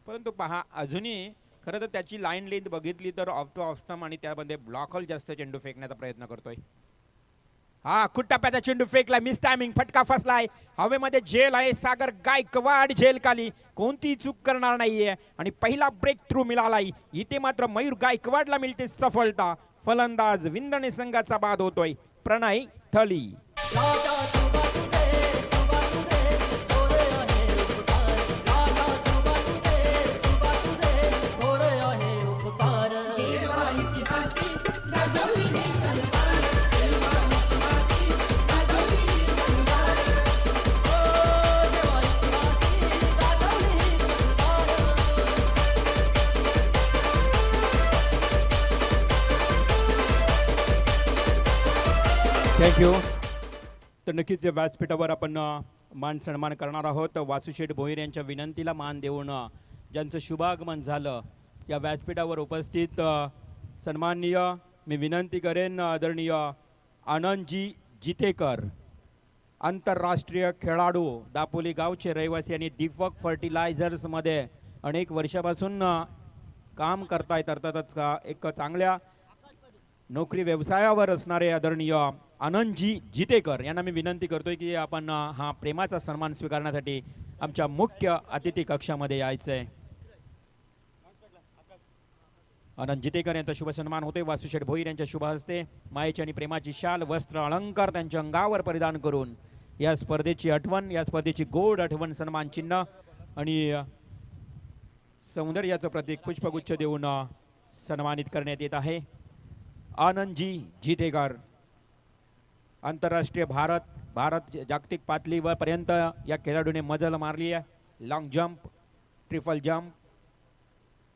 परंतु पहा अजूनही खरं तर त्याची लाईन लेंथ बघितली तर ऑफ टू ऑफ स्टंप आणि त्यामध्ये ब्लॉक हॉल जास्त चेंडू फेकण्याचा प्रयत्न करतोय. हा टप्प्याचा चेंडू फेकला, मिस टायमिंग, फटका फसलाय. हवेमध्ये झेल आहे. सागर गायकवाड झेल खाली, कोणतीही चूक करणार नाहीये आणि पहिला ब्रेक थ्रू मिळालाय. इथे मात्र मयूर गायकवाडला मिळते सफलता. फलंदाज विंदणे संघाचा बाद होतोय. प्रणय थली. थँक्यू. तर नक्कीच व्यासपीठावर आपण मान सन्मान करणार आहोत. वासुशेठ भोईर यांच्या विनंतीला मान देऊन ज्यांचं शुभागमन झालं या व्यासपीठावर उपस्थित सन्माननीय मी विनंती करेन आदरणीय आनंदजी जितेकर, आंतरराष्ट्रीय खेळाडू, दापोली गावचे रहिवासी आणि दीपक फर्टिलायझर्समध्ये अनेक वर्षापासून काम करतायत. अर्थातच एक चांगल्या नोकरी व्यवसायावर असणारे आदरणीय आनंदजी जितेकर यांना मी विनंती करतोय की आपण हा प्रेमाचा सन्मान स्वीकारण्यासाठी आमच्या मुख्य अतिथी कक्षामध्ये यायचं आहे. आनंद जितेकर यांचा शुभ सन्मान होतोय. वासुशेठ भोईर यांच्या शुभ हस्ते मायेची आणि प्रेमाची शाल, वस्त्र, अलंकार त्यांच्या अंगावर परिधान करून या स्पर्धेची आठवण, या स्पर्धेची गोड आठवण, सन्मान चिन्ह आणि सौंदर्याचं प्रतीक पुष्पगुच्छ देऊन सन्मानित करण्यात येत आहे. आनंदजी जितेकर, आंतरराष्ट्रीय भारत जागतिक पातळीवर पर्यंत या खेळाडूने मजल मारली आहे. Long jump, triple jump,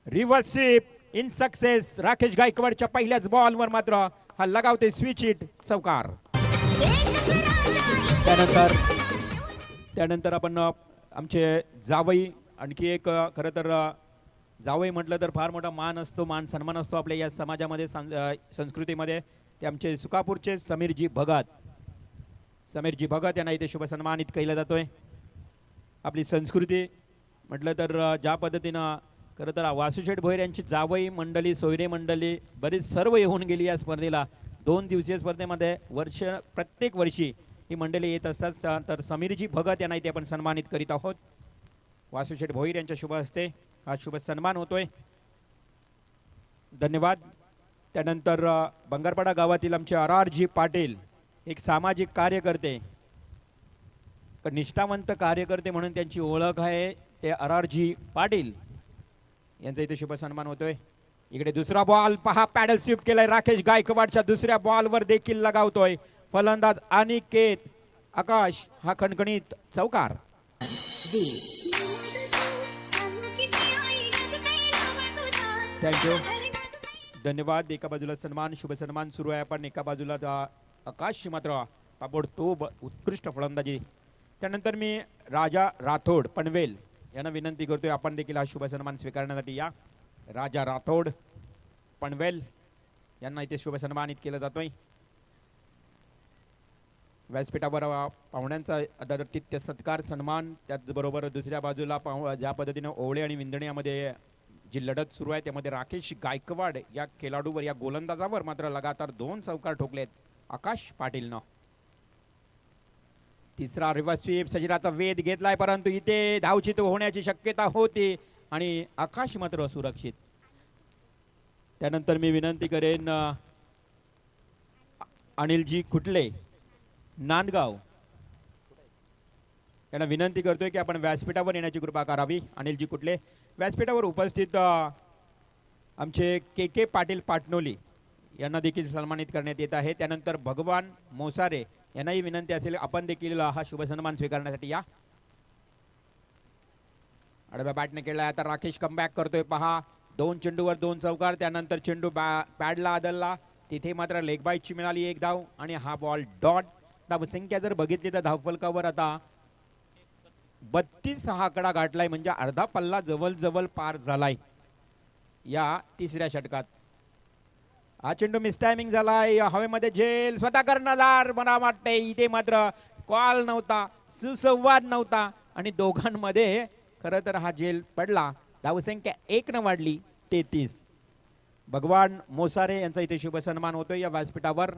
reverse sweep in success. Rakesh गायकवाडच्या पहिल्याच बॉलवर मात्र हा लगावते स्विच हिट, चौकार. त्यानंतर आपण आमचे जावई, आणखी एक खरं तर जावई म्हटलं तर फार मोठा मान असतो, मान सन्मान असतो आपल्या या समाजामध्ये, संस्कृतीमध्ये. ते आमचे सुकापूरचे समीरजी भगत यांना इथे शुभ सन्मानित केला जातोय. आपली संस्कृती म्हटलं तर ज्या पद्धतीनं खरं तर वासुशेठ भोईर यांची जावई मंडळी, सोयरे मंडळी बरीच सर्व येऊन गेली या स्पर्धेला. 2 दिवसीय स्पर्धेमध्ये प्रत्येक वर्षी ही मंडळी येत असतात. तर समीरजी भगत यांना इथे आपण सन्मानित करीत आहोत. वासुशेठ भोईर यांच्या शुभ हस्ते हा शुभ सन्मान होतोय. धन्यवाद. त्यानंतर बंगारपाडा गावातील आमचे RRG पाटील, एक सामाजिक कार्यकर्ते, निष्ठावंत कार्यकर्ते म्हणून त्यांची ओळख आहे, ते RRG पाटील यांचा इथे शुभ सन्मान होतोय. इकडे दुसरा बॉल पहा, पॅडल स्वीप केलाय. राकेश गायकवाडच्या दुसऱ्या बॉलवर देखील लगावतोय फलंदाज अनिकेत आकाश, हा खणखणीत चौकार. थँक्यू. धन्यवाद. एका बाजूला सन्मान, शुभ सन्मान सुरू आहे, आपण एका बाजूला आकाश मात्र ताबडतोब उत्कृष्ट फलंदाजी. त्यानंतर मी राजा राठोड पनवेल यांना विनंती करतोय आपण देखील हा शुभ सन्मान स्वीकारण्यासाठी या. राजा राठोड पनवेल यांना इथे शुभ सन्मानित केलं जातोय. व्यासपीठावर पाहुण्यांचा आदरातिथ्य सत्कार सन्मान, त्याचबरोबर दुसऱ्या बाजूला ज्या पद्धतीने ओवळे आणि विंदणे यामध्ये जी लढत सुरू आहे त्यामध्ये राकेश गायकवाड या खेळाडूवर या गोलंदाजावर मात्र लगातार 2 चौकार ठोकलेत आकाश पाटीलनं. तिसरा रिव्हर्स स्वीप सचिनाचा वेध घेतलाय, परंतु इथे धावचित होण्याची शक्यता होती आणि आकाश मात्र सुरक्षित. त्यानंतर मी विनंती करेन अनिलजी कुटले नांदगाव यांना विनंती करतोय की आपण व्यासपीठावर येण्याची कृपा करावी. अनिलजी कुटले व्यासपीठावर उपस्थित आमचे के पाटील पाटणोली यांना देखील सन्मानित करण्यात येत आहे. त्यानंतर भगवान मोसारे यांनाही विनंती असेल आपण देखील हा शुभ सन्मान स्वीकारण्यासाठी या. आडव्या बॅटने केला आता राकेश कमबॅक करतोय पहा. 2 चेंडूवर 2 चौकार. त्यानंतर चेंडू पॅडला आदलला, तिथे मात्र लेग बाईटची मिळाली 1 धाव आणि हा बॉल डॉट. धावसंख्या जर बघितली तर धावफलकावर आता 32 हा आकडा गाठलाय, म्हणजे अर्धा पल्ला जवळ पार झालाय या तिसऱ्या षटकात. हा चेंडू मिसटायमिंग झालाय, हवेमध्ये झेल स्वतः कर्णधार मला वाटते इथे मात्र कॉल नव्हता, सुसंवाद नव्हता आणि दोघांमध्ये खरं तर हा झेल पडला. धावसंख्या 1 न वाढली 33. भगवान मोसारे यांचा इथे शुभ सन्मान होतोय या व्यासपीठावर.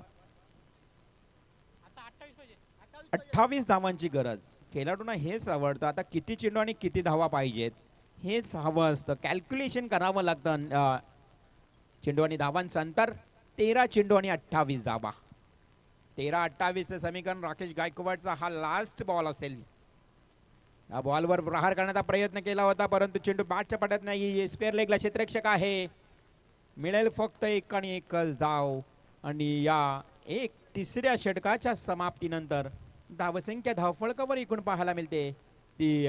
28 धावांची गरज. खेळाडूंना हेच आवडतं, आता किती चेंडू आणि किती धावा पाहिजेत हेच हवं असतं, कॅल्क्युलेशन करावं लागतं. चेंडू आणि धावांचं अंतर 13 चेंडू आणि 28 धावा. 13-28 समीकरण. राकेश गायकवाडचा हा लास्ट बॉल असेल. या बॉलवर प्रहार करण्याचा प्रयत्न केला होता, परंतु चेंडू बॅटच्या पडत नाही. स्पेअर लेगला क्षेत्ररक्षक आहे, मिळेल फक्त 1 आणि 1च धाव. आणि या तिसऱ्या षटकाच्या समाप्तीनंतर धावसंख्या धावफळकावर एकूण पाहायला मिळते ती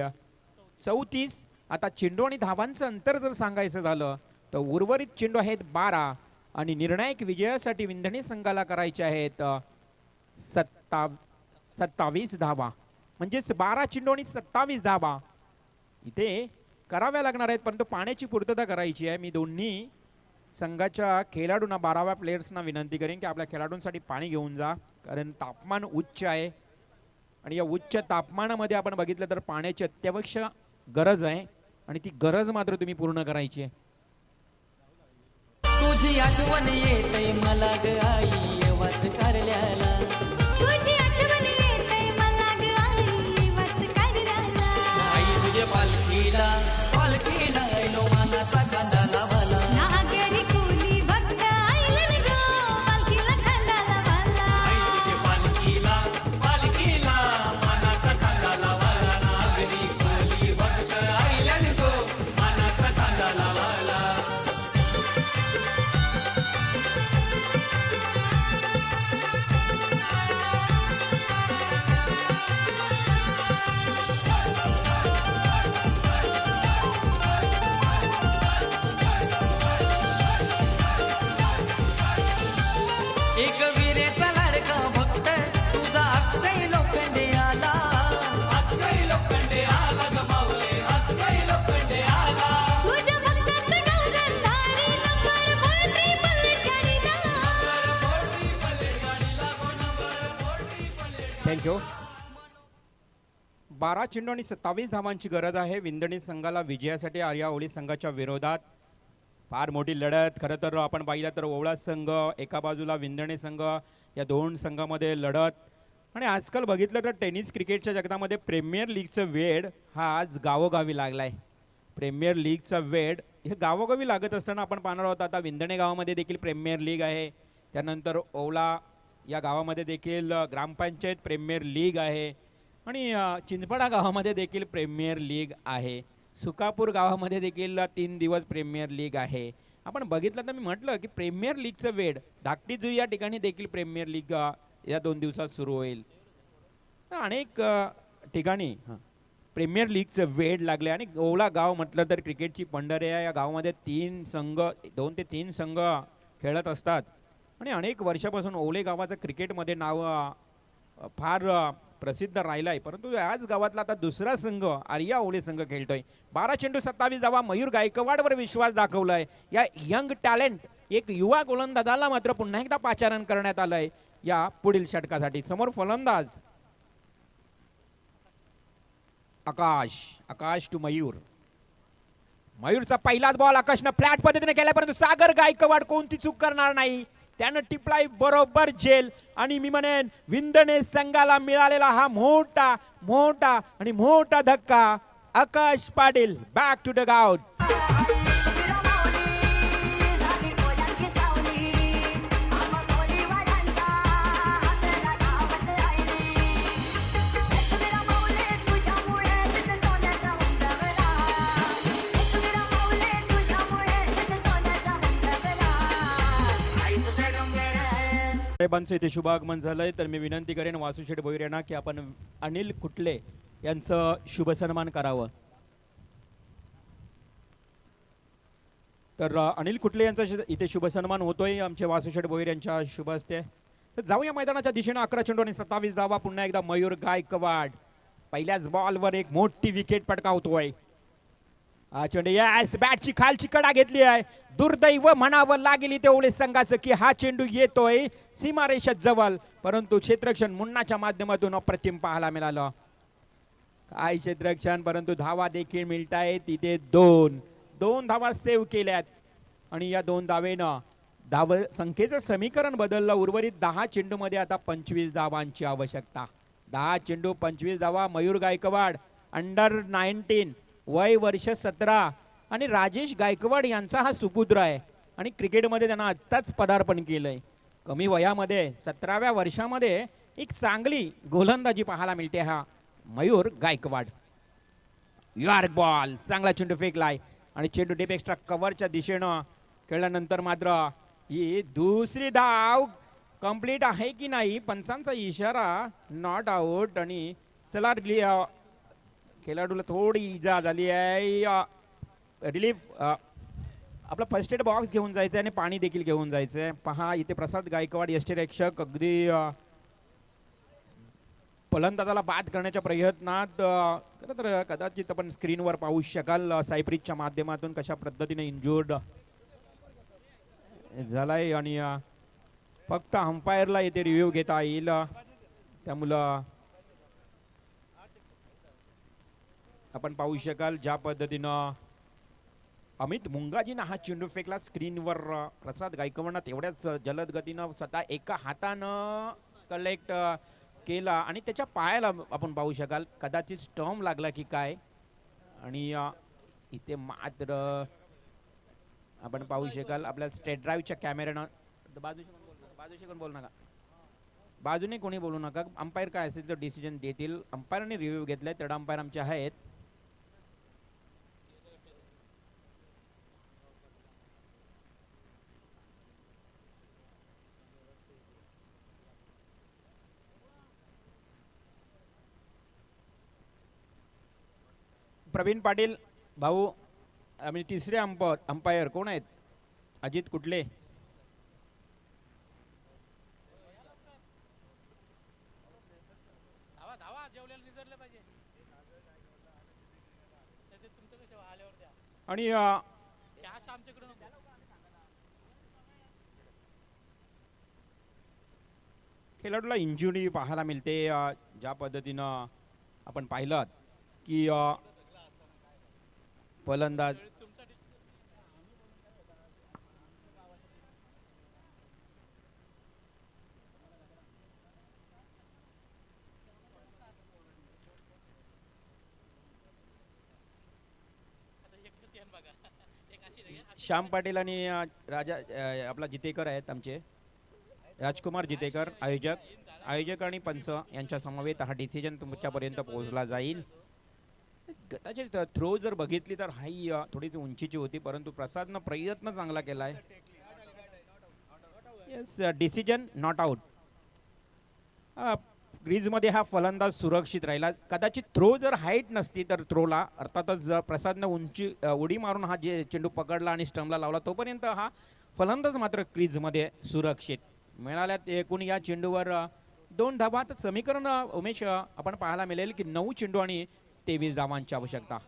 34. आता चेंडू आणि धावांचं अंतर जर सांगायचं झालं तर उर्वरित चेंडू आहेत 12 आणि निर्णायक विजयासाठी विंधणे संघाला करायचे आहेत 27 धावा, म्हणजेच 12 चेंडू आणि 27 धावा इथे कराव्या लागणार आहेत. परंतु पाण्याची पूर्तता करायची आहे. मी दोन्ही संघाच्या खेळाडूंना 12व्या प्लेयर्सना विनंती करेन की आपल्या खेळाडूंसाठी पाणी घेऊन जा, कारण तापमान उच्च आहे आणि या उच्च तापमानामध्ये आपण बघितलं तर पाण्याची अत्यावश्यक गरज आहे आणि ती गरज मात्र तुम्ही पूर्ण करायची आहे. तुझी आठवण येते मला ग आई येवाच कारल्याला. तुझी आठवण येते मला ग आई वाच कारल्याला. आई तुझे पालखीला पालखीला लो मानाचा कांदा लावाला. नागरी कोणी भक्त आईलन ग पालखीला खांदा लावाला. आई तुझे पालखीला पालखीला मानाचा कांदा लावाला. नागरी कोणी भक्त आईला गो मानाचा कांदा लावाला. एक वीरेचा लाडका भक्त तुझा अक्षय लोखंडे आला. अक्षय लोखंडे आला ग माऊले अक्षय लोखंडे आला. तुझ्या भक्ताचं गौरवधारी नंबर 43 पल्लेट गाडीला. थँक्यू. 12 चेंडू आणि 27 धावांची गरज आहे विंधणी संघाला विजयासाठी. आर्या ओळी संघाच्या विरोधात फार मोठी लढत. खरं तर आपण पाहिलं तर ओवळा संघ एका बाजूला, विंधणे संघ, या 2 संघामध्ये लढत. आणि आजकाल बघितलं तर टेनिस क्रिकेटच्या जगतामध्ये प्रीमियर लीगचं वेड हा आज गावोगावी लागलाय. प्रीमियर लीगचा वेड हे गावोगावी लागत असताना आपण पाहणार आहोत आता विंधणे गावामध्ये देखील प्रीमियर लीग आहे. त्यानंतर ओवळा या गावामध्ये देखील ग्रामपंचायत प्रीमियर लीग आहे आणि चिंचपाडा गावामध्ये देखील प्रीमियर लीग आहे. सुकापूर गावामध्ये देखील 3 दिवस प्रीमियर लीग आहे. आपण बघितलं तर मी म्हटलं की प्रीमियर लीगचं वेड धाकटी जुई या ठिकाणी देखील प्रीमियर लीग या 2 दिवसात सुरू होईल. अनेक ठिकाणी प्रीमियर लीगचं वेड लागले आणि ओवळा गाव म्हटलं तर क्रिकेटची पंढरी आहे. या गावामध्ये 2 ते 3 संघ खेळत असतात आणि अनेक वर्षापासून ओवळे गावाचं क्रिकेटमध्ये नाव फार प्रसिद्ध राहिला आहे. परंतु आज गावातला आता दुसरा संघ आर्या ओवळे संघ खेळतोय. 12 चेंडू 27 धावा. मयूर गायकवाडवर विश्वास दाखवलाय. या यंग टॅलेंट एक युवा गोलंदाजाला मात्र पुन्हा एकदा पाचारण करण्यात आलंय. या पुढील षटकासाठी. समोर फलंदाज आकाश टू मयूर. मयूरचा पहिलाच बॉल आकाशनं फ्लॅट पद्धतीने केला, परंतु सागर गायकवाड कोणती चूक करणार नाही. त्यानं टिपलाय बरोबर झेल आणि मी म्हणेन विंदने संघाला मिळालेला हा मोठा धक्का. Akash Patil back to the ground. साहेबांचं इथे शुभागमन झालंय, तर मी विनंती करेन वासुशेठ भोईर यांना की आपण अनिल कुटले यांचं शुभ सन्मान करावं. तर अनिल कुटले यांचा इथे शुभ सन्मान होतोय आमचे वासुशेठ भोईर यांच्या शुभ हस्ते. तर जाऊया मैदानाच्या दिशेने. 11 चेंडू आणि 27 धावा. पुन्हा एकदा मयूर गायकवाड पहिल्याच बॉलवर एक मोठी विकेट पटकावतोय. हा चेंडू यस बॅटची खालची कडा घेतली आहे. दुर्दैव म्हणावं लागेल इथे ओले संघाचं की हा चेंडू येतोय सीमारेषेत जवळ, परंतु क्षेत्ररक्षण मुन्नाच्या माध्यमातून अप्रतिम पाहायला मिळालं. काय क्षेत्ररक्षण, परंतु धावा देखील मिळत आहेत. तिथे दोन धावा सेव्ह केल्यात आणि या 2 धावेनं धाव संख्येचं समीकरण बदललं. उर्वरित 10 चेंडूमध्ये आता 25 धावांची आवश्यकता. 10 चेंडू 25 धावा. मयूर गायकवाड अंडर 19 वय वर्ष 17 आणि राजेश गायकवाड यांचा हा सुपुत्र आहे आणि क्रिकेटमध्ये त्यांना आत्ताच पदार्पण केलंय. कमी वयामध्ये 17व्या वर्षामध्ये एक चांगली गोलंदाजी पाहायला मिळते हा मयूर गायकवाड. यॉर्क बॉल चांगला चेंडू फेकलाय आणि चेंडू डीप एक्स्ट्रा कव्हरच्या दिशेनं खेळल्यानंतर मात्र ही दुसरी धाव कंप्लीट आहे की नाही पंचांचा इशारा नॉट आउट. आणि चला खेळाडूला थोडी इजा झाली आहे. रिलीफ आपला फर्स्ट एड बॉक्स घेऊन जायचं आणि पाणी देखील घेऊन जायचंय. पहा इथे प्रसाद गायकवाड यष्टीरक्षक अगदी फलंदाजाला बाद करण्याच्या प्रयत्नात. खरं तर कदाचित आपण स्क्रीनवर पाहू शकाल सायप्रिजच्या माध्यमातून कशा पद्धतीने इंजुर्ड झालाय आणि फक्त अंपायरला इथे रिव्ह्यू घेता येईल. त्यामुळं आपण पाहू शकाल ज्या पद्धतीनं अमित मुंगाजीनं हा चेंडू फेकला स्क्रीनवर. प्रसाद गायकवाडनं तेवढ्याच जलद गतीनं स्वतः एका हातानं कलेक्ट केला आणि त्याच्या पायाला आपण पाहू शकाल कदाचित स्टॉम लागला की काय. आणि इथे मात्र आपण पाहू शकाल आपल्या स्टेट ड्राईव्हच्या कॅमेऱ्यानं बाजूशी कोण बोलू नका, बाजूने कोणी बोलू नका. अंपायर काय असेल तर डिसिजन देतील. अंपायरने रिव्ह्यू घेतलाय. तेवढा अंपायर आमचे आहेत. प्रवीण पाटील भाऊ आणि तिसरे अंपायर कोण आहेत? अजित कुटले. आणि खेळाडूला इंजुरी पाहायला मिळते. ज्या पद्धतीनं आपण पाहिलं की फलंदाज श्याम पाटील आणि राजा आपला जितेकर आहेत आमचे राजकुमार जितेकर आयोजक आणि पंच यांच्या समवेत हा डिसिजन तुमच्यापर्यंत पोहोचला जाईल. कदाचित थ्रो जर बघितली तर हाई थोडीशी उंचीची होती, परंतु प्रसादनं प्रयत्न चांगला केलाय. Yes decision not out. क्रीजमध्ये हा फलंदाज सुरक्षित राहिला. कदाचित थ्रो जर हाईट नसती तर थ्रोला अर्थातच जर प्रसादनं उडी मारून हा जे चेंडू पकडला आणि स्टंपला लावला तोपर्यंत हा फलंदाज मात्र क्रीजमध्ये सुरक्षित मिळाल्यात. एकूण या चेंडूवर 2 धावा. तर समीकरण उमेश आपण पाहायला मिळेल की 9 चेंडू आणि 23 धावांची आवश्यकता.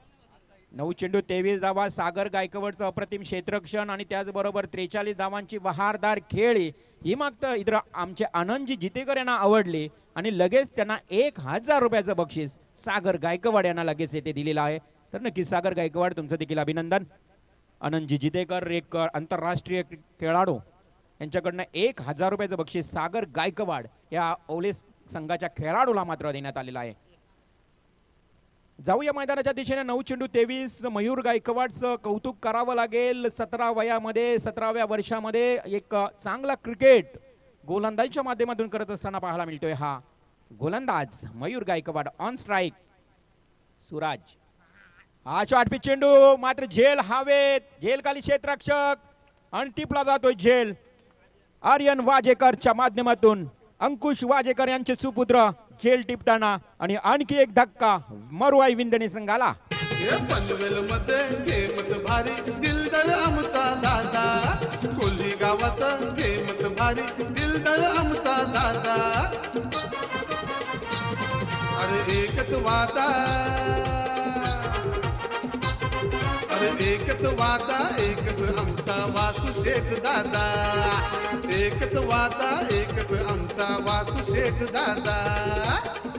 9 चेंडू 23 धावा. सागर गायकवाडचं अप्रतिम क्षेत्ररक्षण आणि त्याचबरोबर 43 धावांची बहारदार खेळ ही मात्र इतर आमचे आनंदजी जितेकर यांना आवडली आणि लगेच त्यांना 1000 रुपयाचं बक्षीस सागर गायकवाड यांना लगेच येथे दिलेलं आहे. तर नक्कीच सागर गायकवाड तुमचं देखील अभिनंदन. आनंदजी जितेकर एक आंतरराष्ट्रीय खेळाडू यांच्याकडनं 1000 रुपयाचं बक्षीस सागर गायकवाड या ओले संघाच्या खेळाडूला मात्र देण्यात आलेलं आहे. जाऊया मैदानाच्या दिशेने. 9 चेंडू 23. मयूर गायकवाडचं कौतुक करावं लागेल. 17व्या वर्षामध्ये एक चांगला क्रिकेट गोलंदाजीच्या माध्यमातून करत असताना पाहायला मिळतोय हा गोलंदाज मयूर गायकवाड. ऑन स्ट्राईक सुराज. हा शॉर्ट पिच चेंडू मात्र झेल हवेत. झेल खाली क्षेत्ररक्षक आणि टिपला जातोय झेल. आर्यन वाजेकरच्या माध्यमातून अंकुश वाजेकर यांचे सुपुत्र झेल टिपताना आणि आणखी एक धक्का मरुआई विंदणे संघाला. हे पनवेल मध्ये फेमस भारी दिलदार आमचा दादा. कोल्ही गावात फेमस भारी दिलदार आमचा दादा. अरे एकच वादा, अरे एकच वादा, एकच आमचा वासू शेठ दादा. एकच वादा, एकच आमचा वासू शेठ दादा.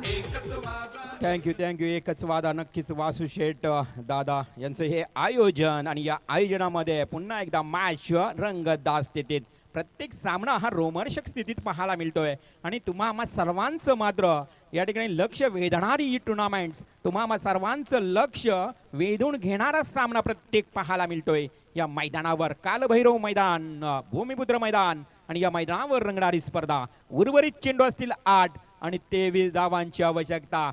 एकच वादा. थँक्यू. एकच वादा. नक्कीच वासू शेठ दादा यांचं हे आयोजन आणि या आयोजनामध्ये पुन्हा एकदा मॅच रंगतदार स्थितीत. प्रत्येक सामना हा रोमहर्षक स्थितीत पाहायला मिळतोय आणि तुम्हा आम्हा सर्वांचं मात्र या ठिकाणी लक्ष वेधणारी ही टुर्नामेंट्स, तुम्हा आम्हा सर्वांचं लक्ष वेधून घेणारा सामना प्रत्येक पाहायला मिळतोय या मैदानावर. कालभैरव मैदान, भूमिपुत्र मैदान आणि या मैदानावर रंगणारी स्पर्धा. उर्वरित चेंडू असतील 8 आणि 23 धावांची आवश्यकता.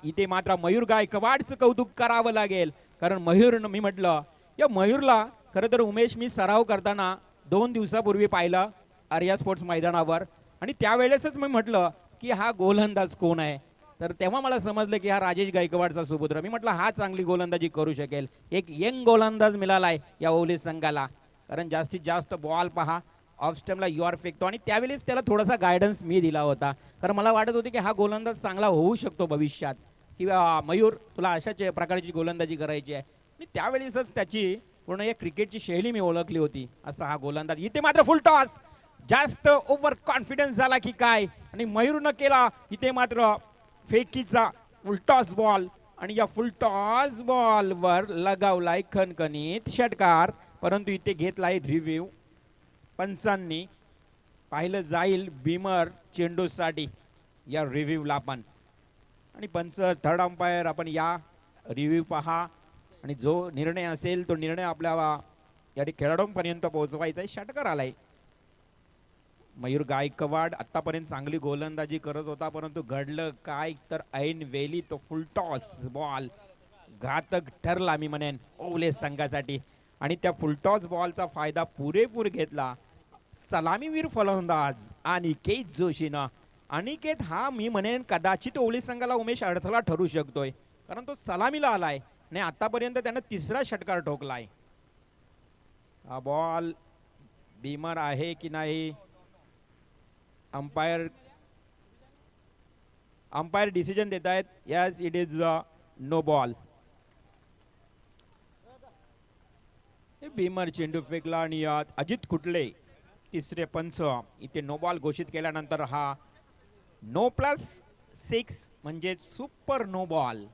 इथे मात्र मयूर गायकवाडचं कौतुक करावं लागेल कारण मयूर, मी म्हटलं या मयूरला खरं तर उमेश मी सराव करताना 2 दिवसापूर्वी पाहिलं आर्या स्पोर्ट्स मैदानावर आणि त्यावेळेसच मी म्हटलं की हा गोलंदाज कोण आहे. तर तेव्हा मला समजलं की हा राजेश गायकवाडचा सुपुत्र. मी म्हटलं हा चांगली गोलंदाजी करू शकेल. एक यंग गोलंदाज मिळालाय या ओले संघाला कारण जास्तीत जास्त बॉल पहा ऑफ स्टम्पला युआर फेकतो आणि त्यावेळेस त्याला थोडासा गायडन्स मी दिला होता कारण मला वाटत होते की हा गोलंदाज चांगला होऊ शकतो भविष्यात किंवा मयूर तुला अशाच प्रकारची गोलंदाजी करायची आहे. आणि त्यावेळेसच त्याची पूर्ण या क्रिकेटची शैली मी ओळखली होती असा हा गोलंदाज. इथे मात्र फुल टॉस, जास्त ओव्हर कॉन्फिडन्स झाला की काय आणि मयूरनं केला इथे मात्र फेकीचा फुल टॉस बॉल आणि या फुल टॉस बॉलवर लगावलाय खणखणीत षटकार. परंतु इथे घेतलाय रिव्ह्यू. पंचांनी पाहिलं जाईल बीमर चेंडूसाठी या रिव्ह्यूला पण आणि पंच थर्ड अंपायर आपण या रिव्ह्यू पहा आणि जो निर्णय असेल तो निर्णय आपल्या या खेळाडूंपर्यंत पोहोचवायचा आहे. षटकार आलाय. मयूर गायकवाड आतापर्यंत चांगली गोलंदाजी करत होता परंतु घडलं काय तर ऐन वेळी तो फुल टॉस बॉल घातक ठरला मी म्हणेन ओले संघासाठी आणि त्या फुलटॉस बॉलचा फायदा पुरेपूर घेतला सलामीवीर फलंदाज अनिकेत जोशीनं. अनिकेत हा मी म्हणेन कदाचित ओले संघाला उमेश अडथळा ठरू शकतोय कारण तो सलामीला आलाय आणि आतापर्यंत त्यानं 3रा षटकार ठोकलाय. हा बॉल बीमर आहे की नाही अंपायर डिसिजन देत आहेत. Yes it is no ball. Beamer चेंडू फेकला आणि अजित कुटले 3रे पंच इथे नो बॉल घोषित केल्यानंतर हा नो +6 म्हणजे सुपर नो बॉल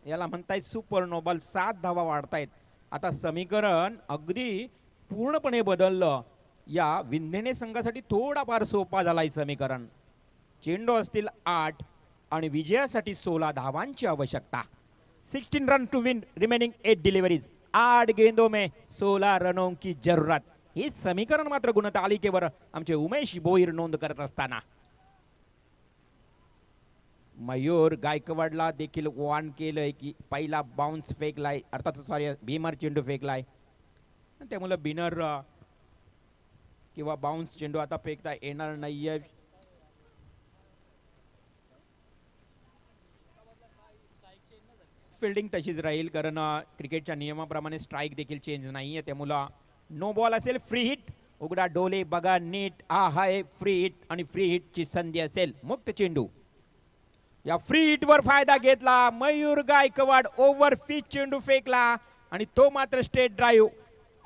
याला म्हणतायत. सुपर नो बॉल 7 धावा वाढतायत. आता समीकरण अगदी पूर्णपणे बदललं. या विंधेणे संघासाठी थोडाफार सोपा झालाय समीकरण. चेंडू असतील 8 आणि विजयासाठी 16 धावांची आवश्यकता. 16 run to win remaining 8 deliveries. 8 गेंदों में 16 रनों की जरूरत. हे समीकरण मात्र गुणतालिकेवर आमचे उमेश भोईर नोंद करत असताना मयूर गायकवाडला देखील वॉर्न केलंय की पहिला बाउन्स फेकलाय अर्थात सॉरी भीमर चेंडू फेकलाय त्यामुळे बिनर किंवा बाउन्स चेंडू आता फेकता येणार नाहीये. फिल्डिंग तशीच राहील कारण क्रिकेटच्या नियमाप्रमाणे स्ट्राईक देखील चेंज नाहीये त्यामुळे नो बॉल असेल. फ्री हिट उघडा डोले बघा नीट. आहे फ्री हिट आणि फ्री हिटची संधी असेल. मुक्त चेंडू या फ्री हिट वर फायदा घेतला मयूर गायकवाड. ओव्हर पिच चेंडू फेकला आणि तो मात्र स्ट्रेट ड्राईव्ह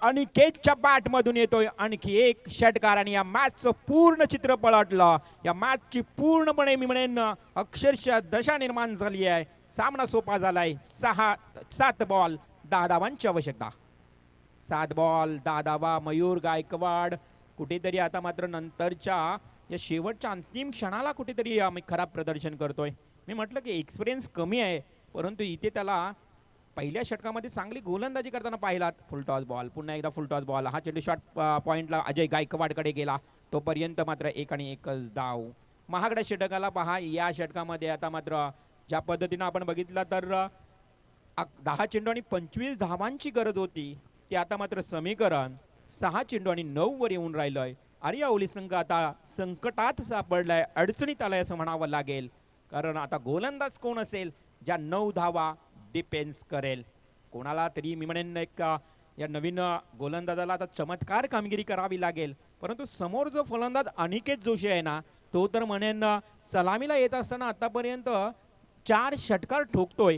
अनिकेतच्या बॅटमधून येतोय. आणखी एक षटकार आणि या मॅचचं पूर्ण चित्र पलटलं. या मॅचची पूर्णपणे मी म्हणेन अक्षरशः दशा निर्माण झाली आहे. सामना सोपा झालाय. 7 बॉल 10 धावांची आवश्यकता. 7 बॉल 10 धावा. मयूर गायकवाड कुठेतरी आता मात्र नंतरच्या या शेवटच्या अंतिम क्षणाला कुठेतरी आम्ही खराब प्रदर्शन करतोय. मी म्हटलं की एक्सपिरियन्स कमी आहे, परंतु इथे त्याला पहिल्या षटकामध्ये चांगली गोलंदाजी करताना पाहिलात. फुल टॉस बॉल, पुन्हा एकदा फुल टॉस बॉल. हा चेंडू शॉट पॉइंटला अजय गायकवाडकडे गेला. तोपर्यंत मात्र 1 आणि 1च धाव. महागड्या षटकाला पहा. या षटकामध्ये आता मात्र ज्या पद्धतीनं आपण बघितलं तर 10 चेंडू आणि 25 धावांची गरज होती, ते आता मात्र समीकरण 6 चेंडू आणि 9 वर येऊन राहिलंय. आर्या ओली संघ आता संकटात सापडलाय, अडचणीत आलाय असं म्हणावं लागेल. कारण आता गोलंदाज कोण असेल ज्या 9 धावा डिफेन्स करेल. कोणाला तरी मी म्हणेन एक या नवीन गोलंदाजाला आता चमत्कार कामगिरी करावी लागेल. परंतु समोर जो फलंदाज अनिकेत जोशी आहे ना, तो तर म्हणेन सलामीला येत असताना आतापर्यंत 4 षटकार ठोकतोय.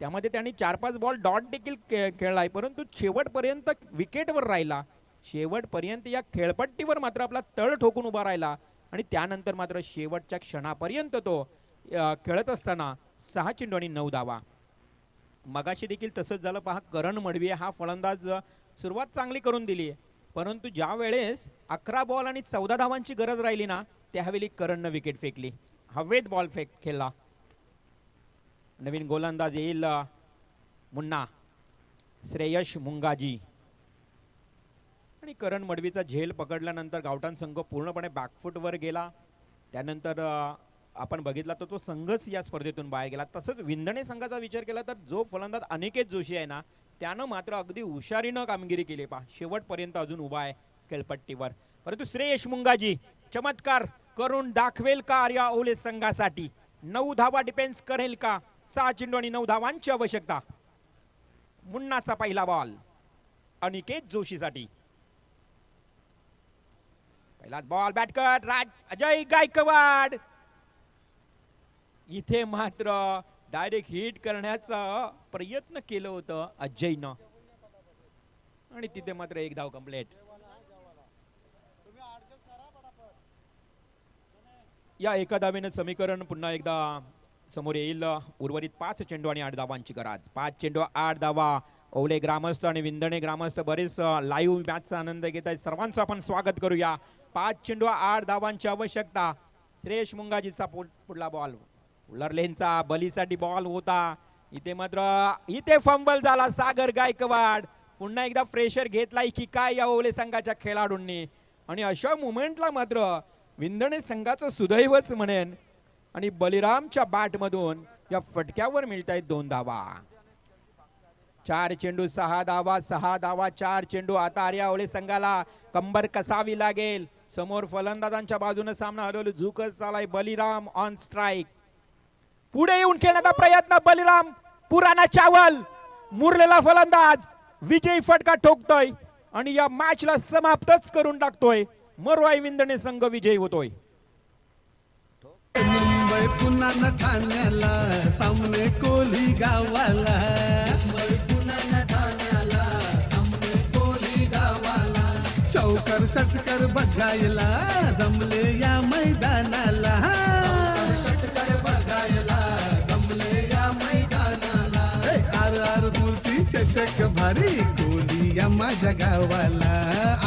त्यामध्ये त्यांनी 4-5 बॉल डॉट देखील खेळलाय, परंतु शेवटपर्यंत विकेटवर राहिला. शेवटपर्यंत या खेळपट्टीवर मात्र आपला तळ ठोकून उभा राहिला आणि त्यानंतर मात्र शेवटच्या क्षणापर्यंत तो खेळत असताना 6 चेंडू आणि 9 धावा. मगाशी देखील तसंच झालं पहा. करण मडवी हा फलंदाज सुरुवात चांगली करून दिली आहे, परंतु ज्या वेळेस 11 बॉल आणि 14 धावांची गरज राहिली ना, त्यावेळी करणनं विकेट फेकली. हवेत बॉल खेळला. नवीन गोलंदाज येईल मुन्ना श्रेयश मुंगाजी. आणि करण मडवीचा झेल पकडल्यानंतर गावठाण संघ पूर्णपणे बॅकफुटवर गेला. त्यानंतर आपण बघितला तर तो संघच या स्पर्धेतून बाहेर गेला. तसंच विंधणे संघाचा विचार केला तर जो फलंदाज अनिकेत जोशी आहे ना, त्यानं मात्र अगदी हुशारीनं कामगिरी केली. पहा शेवटपर्यंत अजून उभा आहे खेळपट्टीवर. परंतु श्रेयश मुंगाजी चमत्कार करून दाखवेल का आर्या ओले संघासाठी? 9 धावा डिफेन्स करेल का? 6 चेंडू आणि 9 धावांची आवश्यकता. मुन्नाचा पहिला बॉल अनिकेत जोशीसाठी. पहिला बॉल बॅटकट राज अजय गायकवाड. इथे मात्र डायरेक्ट हिट करण्याचा प्रयत्न केलं होतं अजयनं आणि तिथे मात्र 1 धाव कंप्लीट. या एका धावेनं समीकरण पुन्हा एकदा समोर येईल. उर्वरित 5 चेंडू आणि 8 धावांची गरज. 5 चेंडू 8 धावा. ओले ग्रामस्थ आणि विंधणे ग्रामस्थ बरेच लाईव्ह मॅचचा आनंद घेत आहेत. सर्वांचं आपण स्वागत करूया. 5 चेंडू 8 धावांची आवश्यकता. श्रेयश मुंगाजीचा पुढला बॉल लेनचा बलीसाठी बॉल होता. इथे मात्र इथे फंबल झाला सागर गायकवाड. पुन्हा एकदा प्रेशर घेतलाय की काय या ओले संघाच्या खेळाडूंनी. आणि अशा मुमेंटला मात्र विंधणे संघाचं सुदैवच म्हणेन. आणि बलिरामच्या बॅटमधून या फटक्यावर मिळत आहेत 2 धावा. 4 चेंडू 6 धावा. 6 धावा 4 चेंडू. आता आर्या ओले संघाला कंबर कसावी लागेल. समोर फलंदाजांच्या बाजूने सामना हलवलं झुकत चालाय. Baliram on strike. पुढे येऊन खेळण्याचा प्रयत्न. बलिराम पुराणा चावल मुरलेला फलंदाज विजयी फटका ठोकतोय आणि या मॅचला समाप्तच करून टाकतोय. मरुआई विंधणे संघ विजयी होतोय. मुंबई पुन्हा न ठाण्याला सामने कोली गावाला. चौकर षटकर बघायला जमले या मैदानाला. आर आर स्मृती चषक भारी कोली या माझ्या गावाला.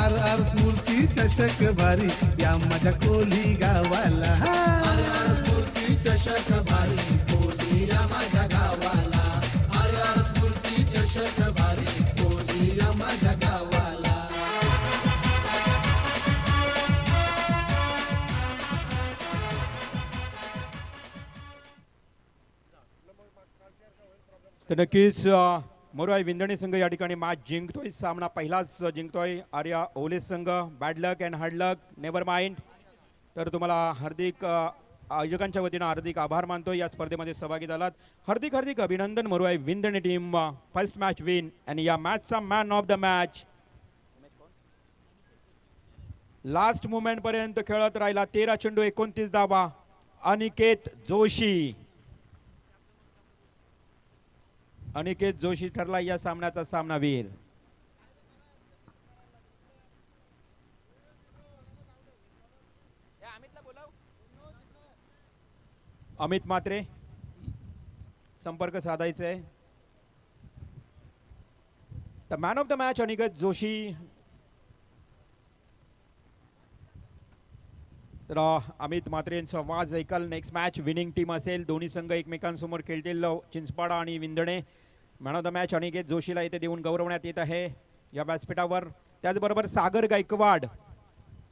आर आर स्मृती चषक भारी या माझ्या कोली गावाला. आर आर स्मृती चषक भारी कोली या माझ्या गावाला. आर आर स्मृती चषक भारी कोली या माझ्या गावाला. तर नक्कीच मरुआई विंधणे संघ या ठिकाणी मॅच जिंकतोय. सामना पहिलाच जिंकतोय आर्या ओले संघ. Bad luck and hard luck never mind. तर तुम्हाला हार्दिक आयोजकांच्या वतीनं हार्दिक आभार मानतो. या स्पर्धेमध्ये सहभागी झालात. हार्दिक हार्दिक अभिनंदन Maruai Vindhane team. First match win आणि या मॅचचा man of the match last moment पर्यंत खेळत राहिला. 13 चेंडू 29 धावा अनिकेत जोशी. अनिकेत जोशी ठरला या सामन्याचा सामनावीर. अमित मात्रे संपर्क साधायचा आहे. The man of the match Aniket Joshi. तर अमित मात्रे यांचा आवाज ऐकाल. नेक्स्ट मॅच विनिंग टीम असेल. दोन्ही संघ एकमेकांसमोर खेळतील. चिंचपाडा आणि Vindhane. Man of the match Aniket जोशीला इथे देऊन गौरवण्यात येत आहे या व्यासपीठावर. त्याचबरोबर सागर गायकवाड